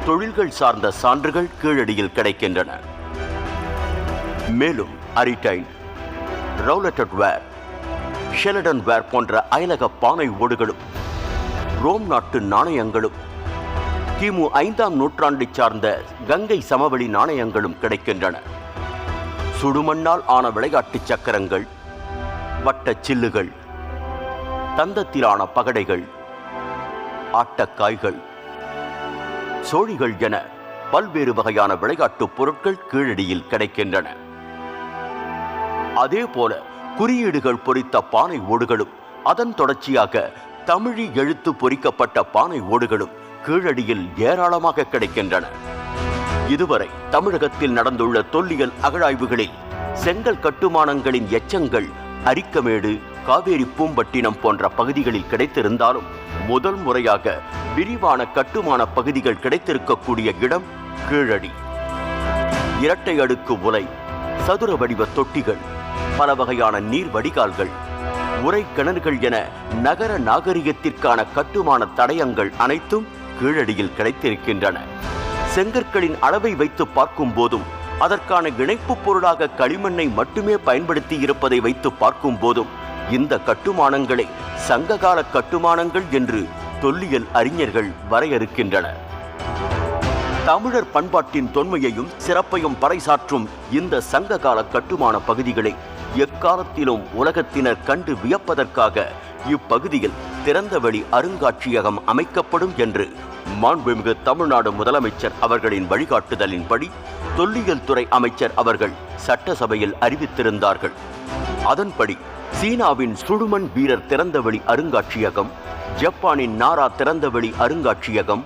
தொழில்கள் சார்ந்த சான்றுகள் கீழடியில் கிடைக்கின்றன. மேலும் அரிடைன், ரவுலட்டட் வேர், ஷெலடன் வேர் போன்ற அயலக பானை ஓடுகளும், ரோம் நாட்டு நாணயங்களும், கிமு 5ஆம் நூற்றாண்டை சார்ந்த கங்கை சமவெளி நாணயங்களும் கிடைக்கின்றன. சுடுமண்ணால் ஆன விளையாட்டு சக்கரங்கள், வட்ட சில்லுகள், தந்தத்திலான பகடைகள், ஆட்டக்காய்கள், சோழிகள் என பல்வேறு வகையான விளையாட்டு பொருட்கள் கீழடியில் கிடைக்கின்றன. அதே போல குறியீடுகள் பொறித்த பானை ஓடுகளும், அதன் தொடர்ச்சியாக தமிழி எழுத்து பொறிக்கப்பட்ட பானை ஓடுகளும் கீழடியில் ஏராளமாக கிடைக்கின்றன. இதுவரை தமிழகத்தில் நடந்துள்ள தொல்லியல் அகழாய்வுகளில் செங்கல் கட்டுமானங்களின் எச்சங்கள் அரிக்கமேடு, காவேரி பூம்பட்டினம் போன்ற பகுதிகளில் கிடைத்திருந்தாலும் முதல் முறையாக விரிவான கட்டுமான பகுதிகள் கிடைத்திருக்கக்கூடிய இடம் கீழடி. இரட்டை அடுக்கு உலை, சதுர வடிவ தொட்டிகள், பல வகையான நீர் வடிகால்கள், உரை கிணறுகள் என நகர நாகரிகத்திற்கான கட்டுமான தடயங்கள் அனைத்தும் கீழடியில் கிடைத்திருக்கின்றன. செங்கற்களின் அளவை வைத்து பார்க்கும் போதும், அதற்கான இணைப்பு பொருளாக களிமண்ணை மட்டுமே பயன்படுத்தி இருப்பதை வைத்து பார்க்கும் போதும் இந்த கட்டுமானங்களை சங்ககால கட்டுமானங்கள் என்று தொல்லியல் அறிஞர்கள் வரையறுக்கின்றனர். தமிழர் பண்பாட்டின் தொன்மையையும் சிறப்பையும் பறைசாற்றும் இந்த சங்ககால கட்டுமான பகுதிகளை எக்காலத்திலும் உலகத்தினர் கண்டு வியப்பதற்காக இப்பகுதியில் திறந்தவெளி அருங்காட்சியகம் அமைக்கப்படும் என்று மாண்புமிகு தமிழ்நாடு முதலமைச்சர் அவர்களின் வழிகாட்டுதலின்படி தொல்லியல் துறை அமைச்சர் அவர்கள் சட்டசபையில் அறிவித்திருந்தார்கள். அதன்படி சீனாவின் சுடுமண் வீரர் திறந்தவெளி அருங்காட்சியகம், ஜப்பானின் நாரா திறந்தவெளி அருங்காட்சியகம்,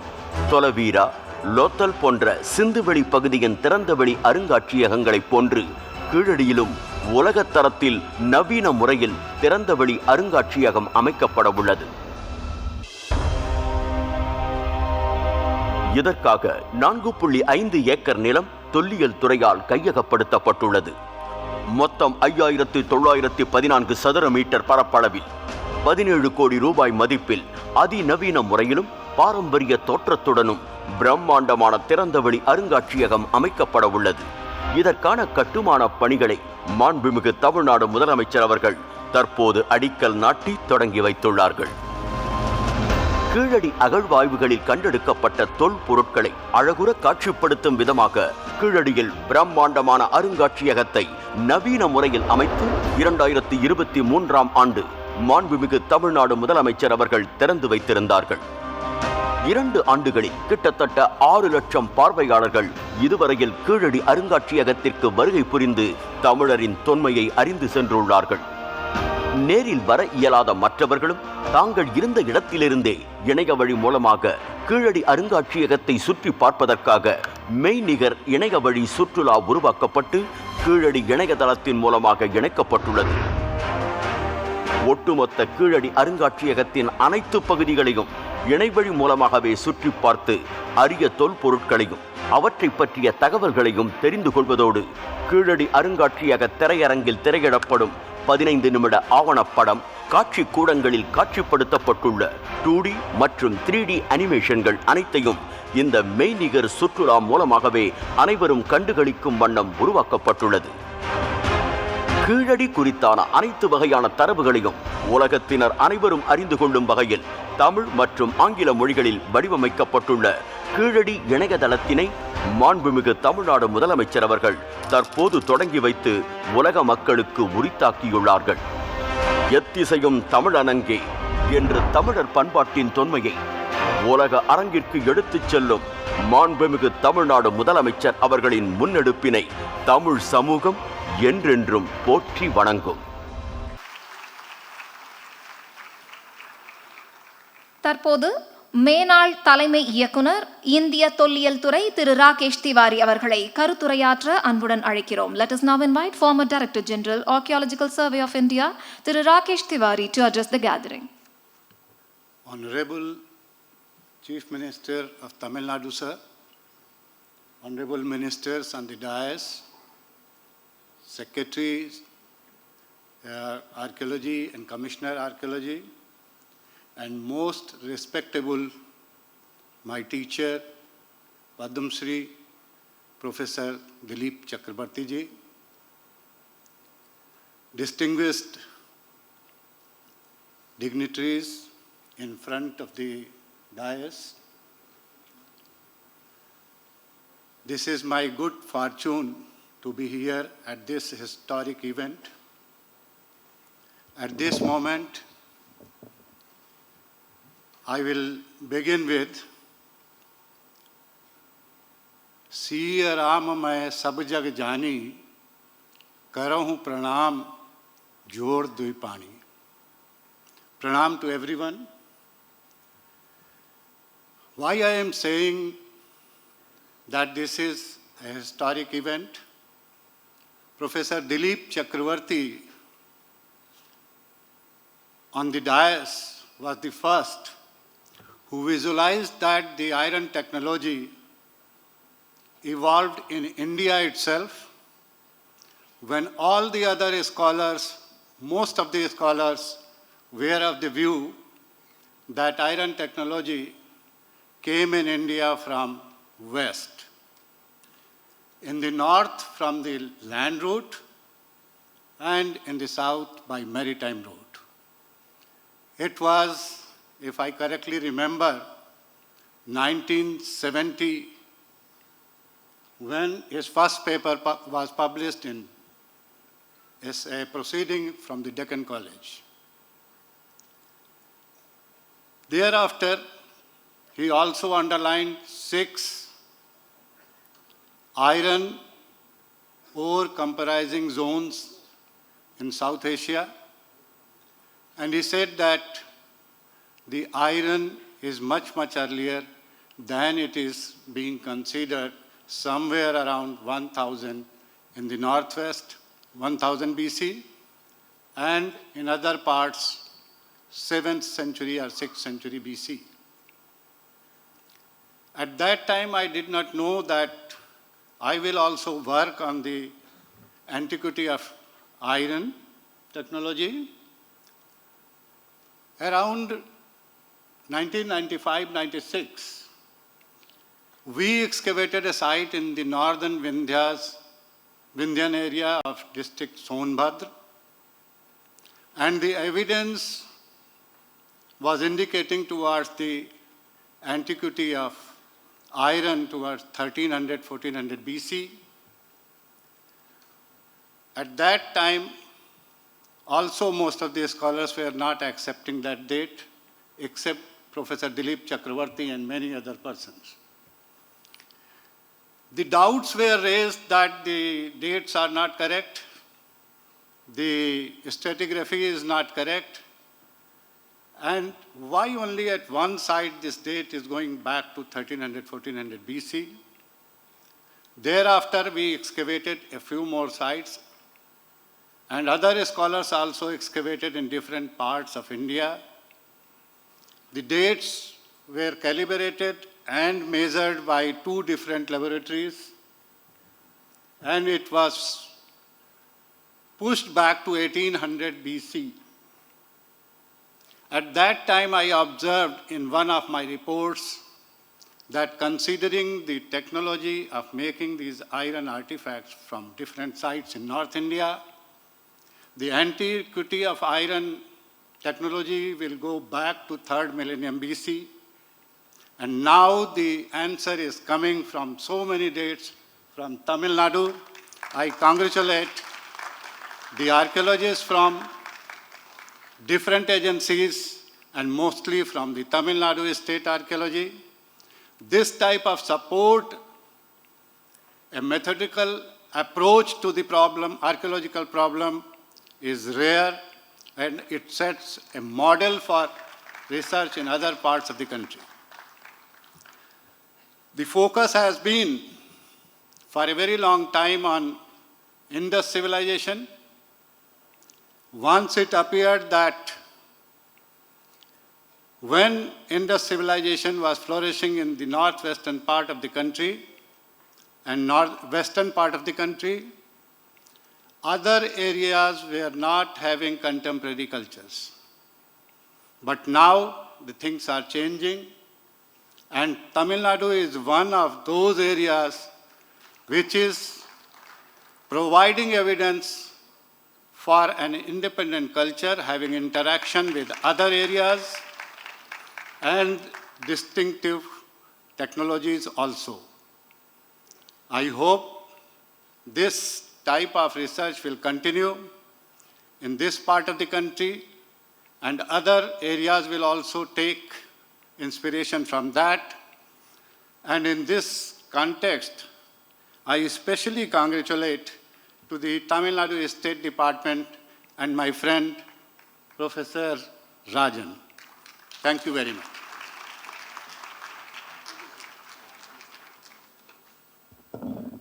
தொலவீரா, லோத்தல் போன்ற சிந்துவெளி பகுதியின் திறந்தவெளி அருங்காட்சியகங்களைப் போன்று கீழடியிலும் உலகத்தரத்தில் நவீன முறையில் திறந்தவெளி அருங்காட்சியகம் அமைக்கப்பட உள்ளது. இதற்காக 4.5 ஏக்கர் நிலம் தொல்லியல் துறையால் கையகப்படுத்தப்பட்டுள்ளது. மொத்தம் 5914 சதுர மீட்டர் பரப்பளவில் 17 கோடி ரூபாய் மதிப்பில் அதிநவீன முறையிலும் பாரம்பரிய தோற்றத்துடனும் பிரம்மாண்டமான திறந்தவெளி அருங்காட்சியகம் அமைக்கப்பட உள்ளது. இதற்கான கட்டுமான பணிகளை மாண்புமிகு தமிழ்நாடு முதலமைச்சர் அவர்கள் தற்போது அடிக்கல் நாட்டி தொடங்கி வைத்துள்ளார்கள். கீழடி அகழ்வாய்வுகளில் கண்டெடுக்கப்பட்ட தொல்பொருட்களை அழகுற காட்சிப்படுத்தும் விதமாக கீழடியில் பிரம்மாண்டமான அருங்காட்சியகத்தை நவீன முறையில் அமைத்து 2023ஆம் ஆண்டு மாண்புமிகு தமிழ்நாடு முதலமைச்சர் அவர்கள் திறந்து வைத்திருந்தார்கள். 2 ஆண்டுகளில் கிட்டத்தட்ட 6 லட்சம் பார்வையாளர்கள் இதுவரையில் கீழடி அருங்காட்சியகத்திற்கு வருகை புரிந்து தமிழரின் தொன்மையை அறிந்து சென்றுள்ளார்கள். நேரில் வர இயலாத மற்றவர்களும் தாங்கள் இருந்த இடத்திலிருந்தே இணைய வழி மூலமாக கீழடி அருங்காட்சியகத்தை சுற்றி பார்ப்பதற்காக மெய்நிகர் இணைய வழி சுற்றுலா உருவாக்கப்பட்டு கீழடி இணையதளத்தின் மூலமாக இணைக்கப்பட்டுள்ளது. ஒட்டுமொத்த கீழடி அருங்காட்சியகத்தின் அனைத்து பகுதிகளையும் இணையவழி மூலமாகவே சுற்றி பார்த்து அரிய தொல்பொருட்களையும் அவற்றை பற்றிய தகவல்களையும் தெரிந்து கொள்வதோடு கீழடி அருங்காட்சியக திரையரங்கில் திரையிடப்படும் 15 நிமிட ஆவணப்படம், காட்சி கூடங்களில் காட்சிப்படுத்தப்பட்டுள்ள 2D மற்றும் 3D அனிமேஷன்கள் அனைத்தையும் இந்த மெய்நிகர் சுற்றுலா மூலமாகவே அனைவரும் கண்டுகளிக்கும் வண்ணம் உருவாக்கப்பட்டுள்ளது. கீழடி குறித்தான அனைத்து வகையான தரவுகளையும் உலகத்தினர் அனைவரும் அறிந்து கொள்ளும் வகையில் தமிழ் மற்றும் ஆங்கில மொழிகளில் வடிவமைக்கப்பட்டுள்ள கீழடி இணையதளத்தினை மாண்புமிகு தமிழ்நாடு முதலமைச்சர் அவர்கள் தற்போது தொடங்கி வைத்து உலக மக்களுக்கு உரித்தாக்கியுள்ளார்கள். எத்திசையும் தமிழனங்கே என்று தமிழர் பண்பாட்டின் தொன்மையை உலக அரங்கிற்கு எடுத்துச் செல்லும் மாண்புமிகு தமிழ்நாடு முதலமைச்சர் அவர்களின் முன்னெடுப்பினை தமிழ் சமூகம் என்றென்றும் போற்றி வணங்கும். தற்போது மேனாள் தலைமை இயக்குனர் இந்திய தொல்லியல் துறை திரு ராகேஷ் திவாரி அவர்களை கருத்துரையாற்ற அன்புடன் அழைக்கிறோம். Let us now invite former Director General, Archaeological Survey of India, Thiru Rakesh Tiwari to address the gathering. Honorable Chief Minister of Tamil Nadu, sir, Honorable Ministers on the dais, Secretaries, Archaeology and Commissioner Archaeology, and most respectable, my teacher, Padma Shri, Professor Dilip Chakrabarti ji, distinguished dignitaries in front of the dais. This is my good fortune to be here at this historic event. At this moment, I will begin with Siya Ram मैं सब जग जानी, करहूँ प्रणाम जोड़ दुई पानी. Pranam to everyone. Why I am saying that this is a historic event? Professor Dilip Chakrabarti on the dais was the first who visualized that the iron technology evolved in India itself when all the other scholars, most of the scholars, were of the view that iron technology came in India from west. In the north from the land route and in the south by maritime route. It was, if I correctly remember, 1970 when his first paper was published in a proceeding from the Deccan College. Thereafter, he also underlined 6 iron ore comprising zones in South Asia, and he said that the iron is much, much earlier than it is being considered, somewhere around 1000 in the northwest, 1000 BC, and in other parts 7th century or 6th century BC. At that time, I did not know that I will also work on the antiquity of iron technology. Around 1995-96, we excavated a site in the northern Vindhyas Vindhyan area of district Sonbhadra, and the evidence was indicating towards the antiquity of iron towards 1300-1400 BC. At that time, also most of the scholars were not accepting that date, except Professor Dilip Chakravarti and many other persons. The doubts were raised that the dates are not correct, the stratigraphy is not correct, and why only at one side this date is going back to 1300-1400 BC. Thereafter, we excavated a few more sites, and other scholars also excavated in different parts of India. The dates were calibrated and measured by two different laboratories, and it was pushed back to 1800 BC. At that time, I observed in one of my reports that considering the technology of making these iron artifacts from different sites in North India, the antiquity of iron technology will go back to 3rd millennium BC. And now the answer is coming from so many dates from Tamil Nadu. I congratulate the archaeologists from different agencies and mostly from the Tamil Nadu State Archaeology. This type of support, a methodical approach to the problem, archaeological problem, is rare, and it sets a model for research in other parts of the country. The focus has been for a very long time on Indus civilization. Once it appeared that when Indus civilization was flourishing in the northwestern part of the country and northwestern part of the country, other areas were not having contemporary cultures. But now the things are changing, and Tamil Nadu is one of those areas which is providing evidence for an independent culture having interaction with other areas and distinctive technologies also. I hope this type of research will continue in this part of the country, and other areas will also take inspiration from that. And in this context, I especially congratulate to the Tamil Nadu State Department and my friend, Professor Rajan. Thank you very much.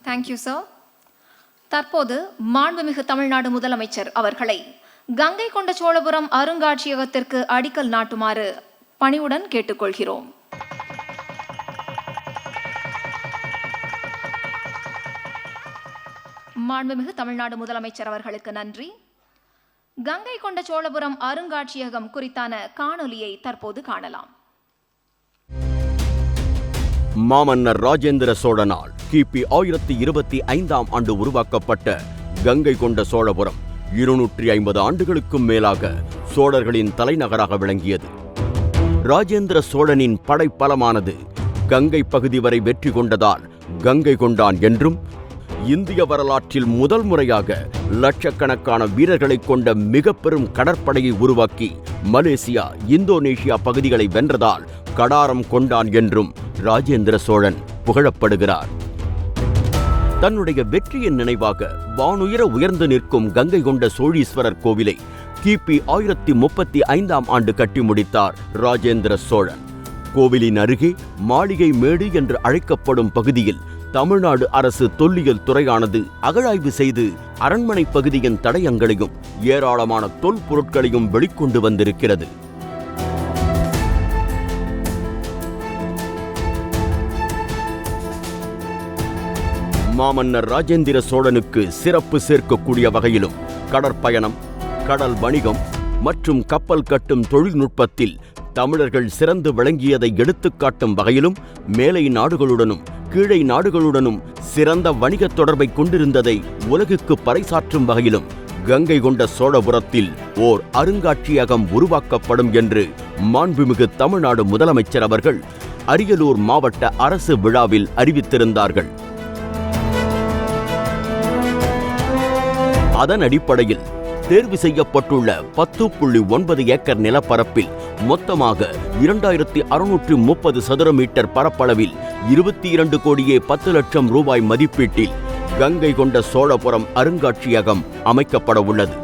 Thank you, sir. தற்போது மாண்புமிகு தமிழ்நாடு முதலமைச்சர் அவர்களை கங்கை கொண்ட சோழபுரம் அருங்காட்சியகத்திற்கு அடிக்கல் நாட்டுமாறு பணிவுடன் கேட்டுக்கொள்கிறோம். மாண்புமிகு தமிழ்நாடு முதலமைச்சர் அவர்களுக்கு நன்றி. கங்கை கொண்ட சோழபுரம் அருங்காட்சியகம் குறித்தான காணொலியை தற்போது காணலாம். மாமன்னர் ராஜேந்திர சோழனால் கிபி 1025ஆம் ஆண்டு உருவாக்கப்பட்ட கங்கை கொண்ட சோழபுரம் 250 ஆண்டுகளுக்கும் மேலாக சோழர்களின் தலைநகராக விளங்கியது. ராஜேந்திர சோழனின் படைப்பலமானது கங்கை பகுதி வரை வெற்றி கொண்டதால் கங்கை கொண்டான் என்றும், இந்திய வரலாற்றில் முதல் முறையாக லட்சக்கணக்கான வீரர்களை கொண்ட மிக பெரும் கடற்படையை உருவாக்கி மலேசியா, இந்தோனேஷியா பகுதிகளை வென்றதால் கடாரம் கொண்டான் என்றும் ராஜேந்திர சோழன் புகழப்படுகிறார். தன்னுடைய வெற்றியின் நினைவாக வானுயர உயர்ந்து நிற்கும் கங்கை கொண்ட சோழீஸ்வரர் கோவிலை கிபி 1035ஆம் ஆண்டு கட்டி முடித்தார் ராஜேந்திர சோழன். கோவிலின் அருகே மாளிகை மேடு என்று அழைக்கப்படும் பகுதியில் தமிழ்நாடு அரசு தொல்லியல் துறையானது அகழாய்வு செய்து அரண்மனை பகுதியின் தடயங்களையும் ஏராளமான தொல்பொருட்களையும் வெளிக்கொண்டு வந்திருக்கிறது. மாமன்னர் ராஜேந்திர சோழனுக்கு சிறப்பு சேர்க்கக்கூடிய வகையிலும் கடற்பயணம், கடல் வணிகம் மற்றும் கப்பல் கட்டும் தொழில்நுட்பத்தில் தமிழர்கள் சிறந்து விளங்கியதை எடுத்துக்காட்டும் வகையிலும் மேலை நாடுகளுடனும் கீழை நாடுகளுடனும் சிறந்த வணிக தொடர்பை கொண்டிருந்ததை உலகுக்கு பறைசாற்றும் வகையிலும் கங்கை கொண்ட சோழபுரத்தில் ஓர் அருங்காட்சியகம் உருவாக்கப்படும் என்று மாண்புமிகு தமிழ்நாடு முதலமைச்சர் அவர்கள் அரியலூர் மாவட்ட அரசு விழாவில் அறிவித்திருந்தார்கள். அதன் அடிப்படையில் தேர்வு செய்யப்பட்டுள்ள 10.9 ஏக்கர் நிலப்பரப்பில் மொத்தமாக 2630 சதுர மீட்டர் பரப்பளவில் 22 கோடியே 10 லட்சம் ரூபாய் மதிப்பீட்டில் கங்கை கொண்ட சோழபுரம் அருங்காட்சியகம் அமைக்கப்பட உள்ளது.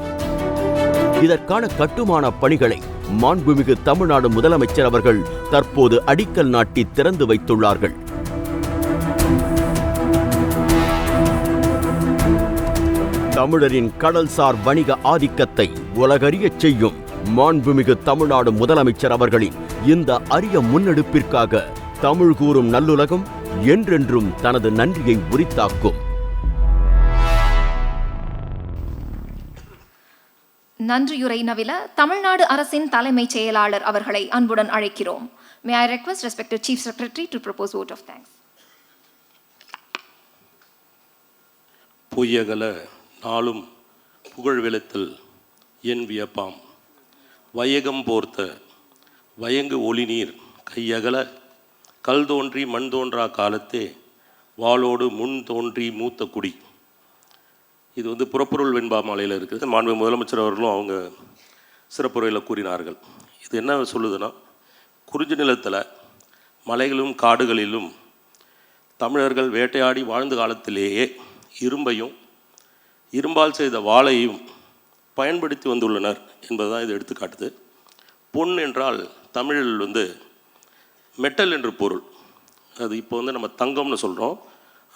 இதற்கான கட்டுமான பணிகளை மாண்புமிகு தமிழ்நாடு முதலமைச்சர் அவர்கள் தற்போது அடிக்கல் நாட்டி திறந்து வைத்துள்ளார்கள். தமிழரின் கடல்சார் வணிக ஆதிக்கத்தை உலகறியச் செய்யும் மாண்புமிகு தமிழ்நாடு முதலமைச்சர் அவர்களின் இந்த அரிய முன்னெடுப்பிற்காக தமிழ் கூறும் நல்லுலகம் என்றென்றும் தனது நன்றியை உரித்தாக்கும். நன்றியுரை நவில தமிழ்நாடு அரசின் தலைமைச் செயலாளர் அவர்களை அன்புடன் அழைக்கிறோம். May I request respected Chief Secretary to propose vote of thanks. பொய்யகல நாளும் புகழ் வெளுத்தல் என் வியப்பாம் வையகம் போர்த்த வயங்கு ஒளிநீர் கையகல கல் தோன்றி மண் தோன்றா காலத்தே வாளோடு முன் தோன்றி மூத்த குடி. இது புறப்பொருள் வெண்பா மாலையில் இருக்குது. மாண்பு முதலமைச்சர் அவர்களும் அவங்க சிறப்புரையில் கூறினார்கள். இது என்ன சொல்லுதுன்னா, குறிஞ்சி நிலத்தில் மலைகளிலும் காடுகளிலும் தமிழர்கள் வேட்டையாடி வாழ்ந்த காலத்திலேயே இரும்பையும் இரும்பால் செய்த வாளையும் பயன்படுத்தி வந்துள்ளனர் என்பதுதான் இது எடுத்துக்காட்டுது. பொன் என்றால் தமிழில் மெட்டல் என்று பொருள். அது இப்போ நம்ம தங்கம்னு சொல்கிறோம்,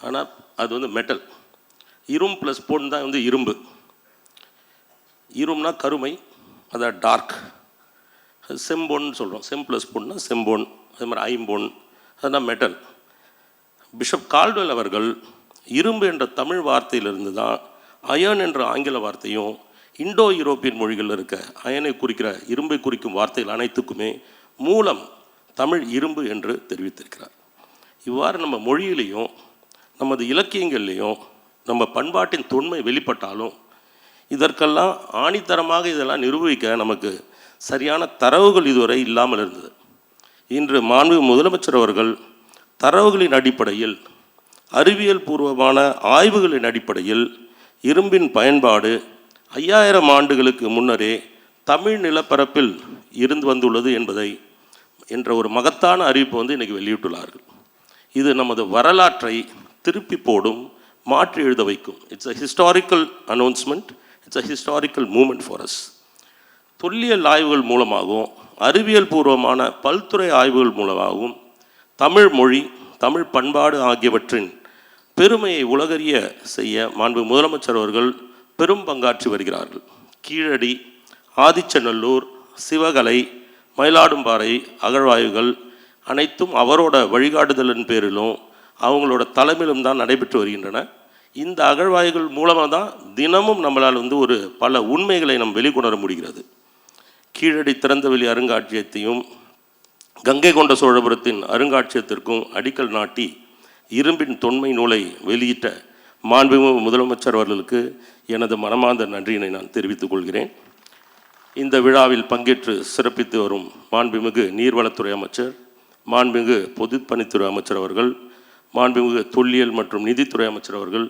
ஆனால் அது மெட்டல். இரும் ப்ளஸ் பொன் தான் இரும்பு. இரும்னா கருமை, அதான் டார்க். அது செம்பொன்னு சொல்கிறோம். செம் ப்ளஸ் பொன்னா செம்பொன். அதே மாதிரி ஐம்பொன், அதுதான் மெட்டல். பிஷப் கால்டுவெல் அவர்கள் இரும்பு என்ற தமிழ் வார்த்தையிலிருந்து தான் அயன் என்ற ஆங்கில வார்த்தையும் இண்டோ யூரோப்பியன் மொழிகளில் இருக்க அயனை குறிக்கிற இரும்பை குறிக்கும் வார்த்தைகள் அனைத்துக்குமே மூலம் தமிழ் இரும்பு என்று தெரிவித்திருக்கிறார். இவ்வாறு நம்ம மொழியிலையும் நமது இலக்கியங்கள்லேயும் நம்ம பண்பாட்டின் தொன்மை வெளிப்பட்டாலும் இதற்கெல்லாம் ஆணித்தரமாக இதெல்லாம் நிரூபிக்க நமக்கு சரியான தரவுகள் இதுவரை இல்லாமல் இருந்தது. இன்று மாண்பு முதலமைச்சர் அவர்கள் தரவுகளின் அடிப்படையில், அறிவியல் பூர்வமான ஆய்வுகளின் அடிப்படையில் இரும்பின் பயன்பாடு 5000 ஆண்டுகளுக்கு முன்னரே தமிழ் நிலப்பரப்பில் இருந்து வந்துள்ளது என்பதை என்ற ஒரு மகத்தான அறிவிப்பு இன்றைக்கி வெளியிட்டுள்ளார்கள். இது நமது வரலாற்றை திருப்பி போடும், மாற்றி எழுத வைக்கும். It's a historical announcement, it's a historical moment for us. தொல்லியல் ஆய்வுகள் மூலமாகவும் அறிவியல் பூர்வமான பல்துறை ஆய்வுகள் மூலமாகவும் தமிழ் மொழி, தமிழ் பண்பாடு ஆகியவற்றின் பெருமையை உலகறிய செய்ய மாண்பு முதலமைச்சர் அவர்கள் பெரும் பங்காற்றி வருகிறார்கள். கீழடி, ஆதிச்சநல்லூர், சிவகலை, மயிலாடும்பாறை அகழ்வாய்வுகள் அனைத்தும் அவரோட வழிகாட்டுதலின் பேரிலும் அவங்களோட தலைமையிலும் தான் நடைபெற்று வருகின்றன. இந்த அகழ்வாய்வுகள் மூலமாக தான் தினமும் நம்மளால் ஒரு பல உண்மைகளை நாம் வெளிக்கொணர முடிகிறது. கீழடி திறந்தவெளி அருங்காட்சியகத்தையும் கங்கை கொண்ட சோழபுரத்தின் அருங்காட்சியகத்திற்கும் அடிக்கல் நாட்டி இரும்பின் தொன்மை நூலை வெளியிட்ட மாண்புமிகு முதலமைச்சர் அவர்களுக்கு எனது மனமார்ந்த நன்றியினை நான் தெரிவித்துக் கொள்கிறேன். இந்த விழாவில் பங்கேற்று சிறப்பித்து வரும் மாண்புமிகு நீர்வளத்துறை அமைச்சர், மாண்புமிகு பொதுப்பணித்துறை அமைச்சர் அவர்கள், மாண்புமிகு தொல்லியல் மற்றும் நிதித்துறை அமைச்சர் அவர்கள்,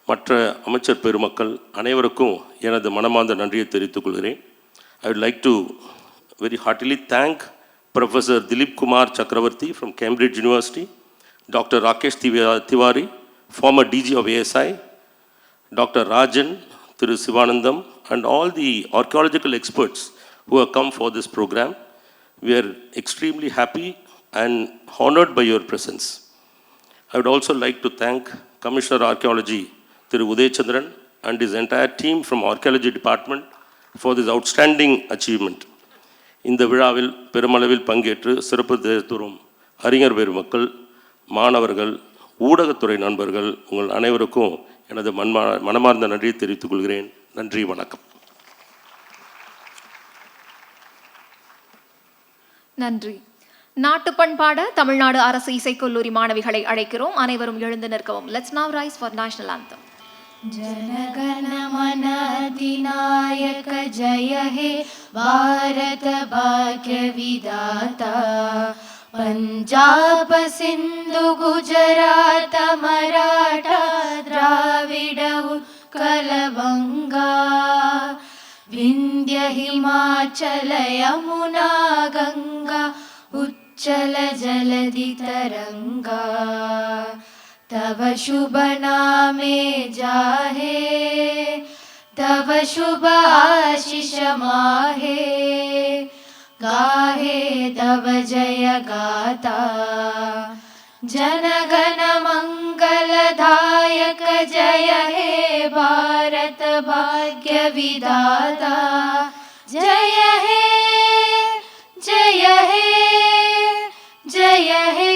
மற்ற அமைச்சர் பெருமக்கள் அனைவருக்கும் எனது மனமார்ந்த நன்றியை தெரிவித்துக் கொள்கிறேன். I would like to very heartily thank Professor Dilip Kumar Chakravarti from Cambridge University, Dr. Rakesh Tiwari, former DG of ASI, Dr. Rajan, Thiru Sivanandam, and all the archaeological experts who have come for this program. We are extremely happy and honored by your presence. I would also like to thank Commissioner Archaeology, Thiru Uday Chandran, and his entire team from Archaeology Department for this outstanding achievement. இந்த விழாவில் பெருமளவில் பங்கேற்று சிறப்பு தரும் அறிஞர் பெருமக்கள், மாணவர்கள், ஊடகத்துறை நண்பர்கள், உங்கள் அனைவருக்கும் எனது மனமார்ந்த நன்றியை தெரிவித்துக் கொள்கிறேன். நன்றி, வணக்கம். நன்றி. நாட்டுப்பண் பாட தமிழ்நாடு அரசு இசைக்கல்லூரி மாணவிகளை அழைக்கிறோம். அனைவரும் எழுந்து நிற்கவும். Let's now rise for national anthem. जनगण मन अधिनायक जय हे भारत भाग्य विधाता पंजाब सिंधु गुजरात मराठा द्राविड उत्कल बंगा विंध्य हिमाचल यमुना गंगा उच्चल जलधि तरंगा तव शुभ नामे जाहे तव शुभ आशीष माहे गाहे तव जय गाता जनगण मंगलदायक जय हे भारत भाग्य विधाता जय हे जय हे जय हे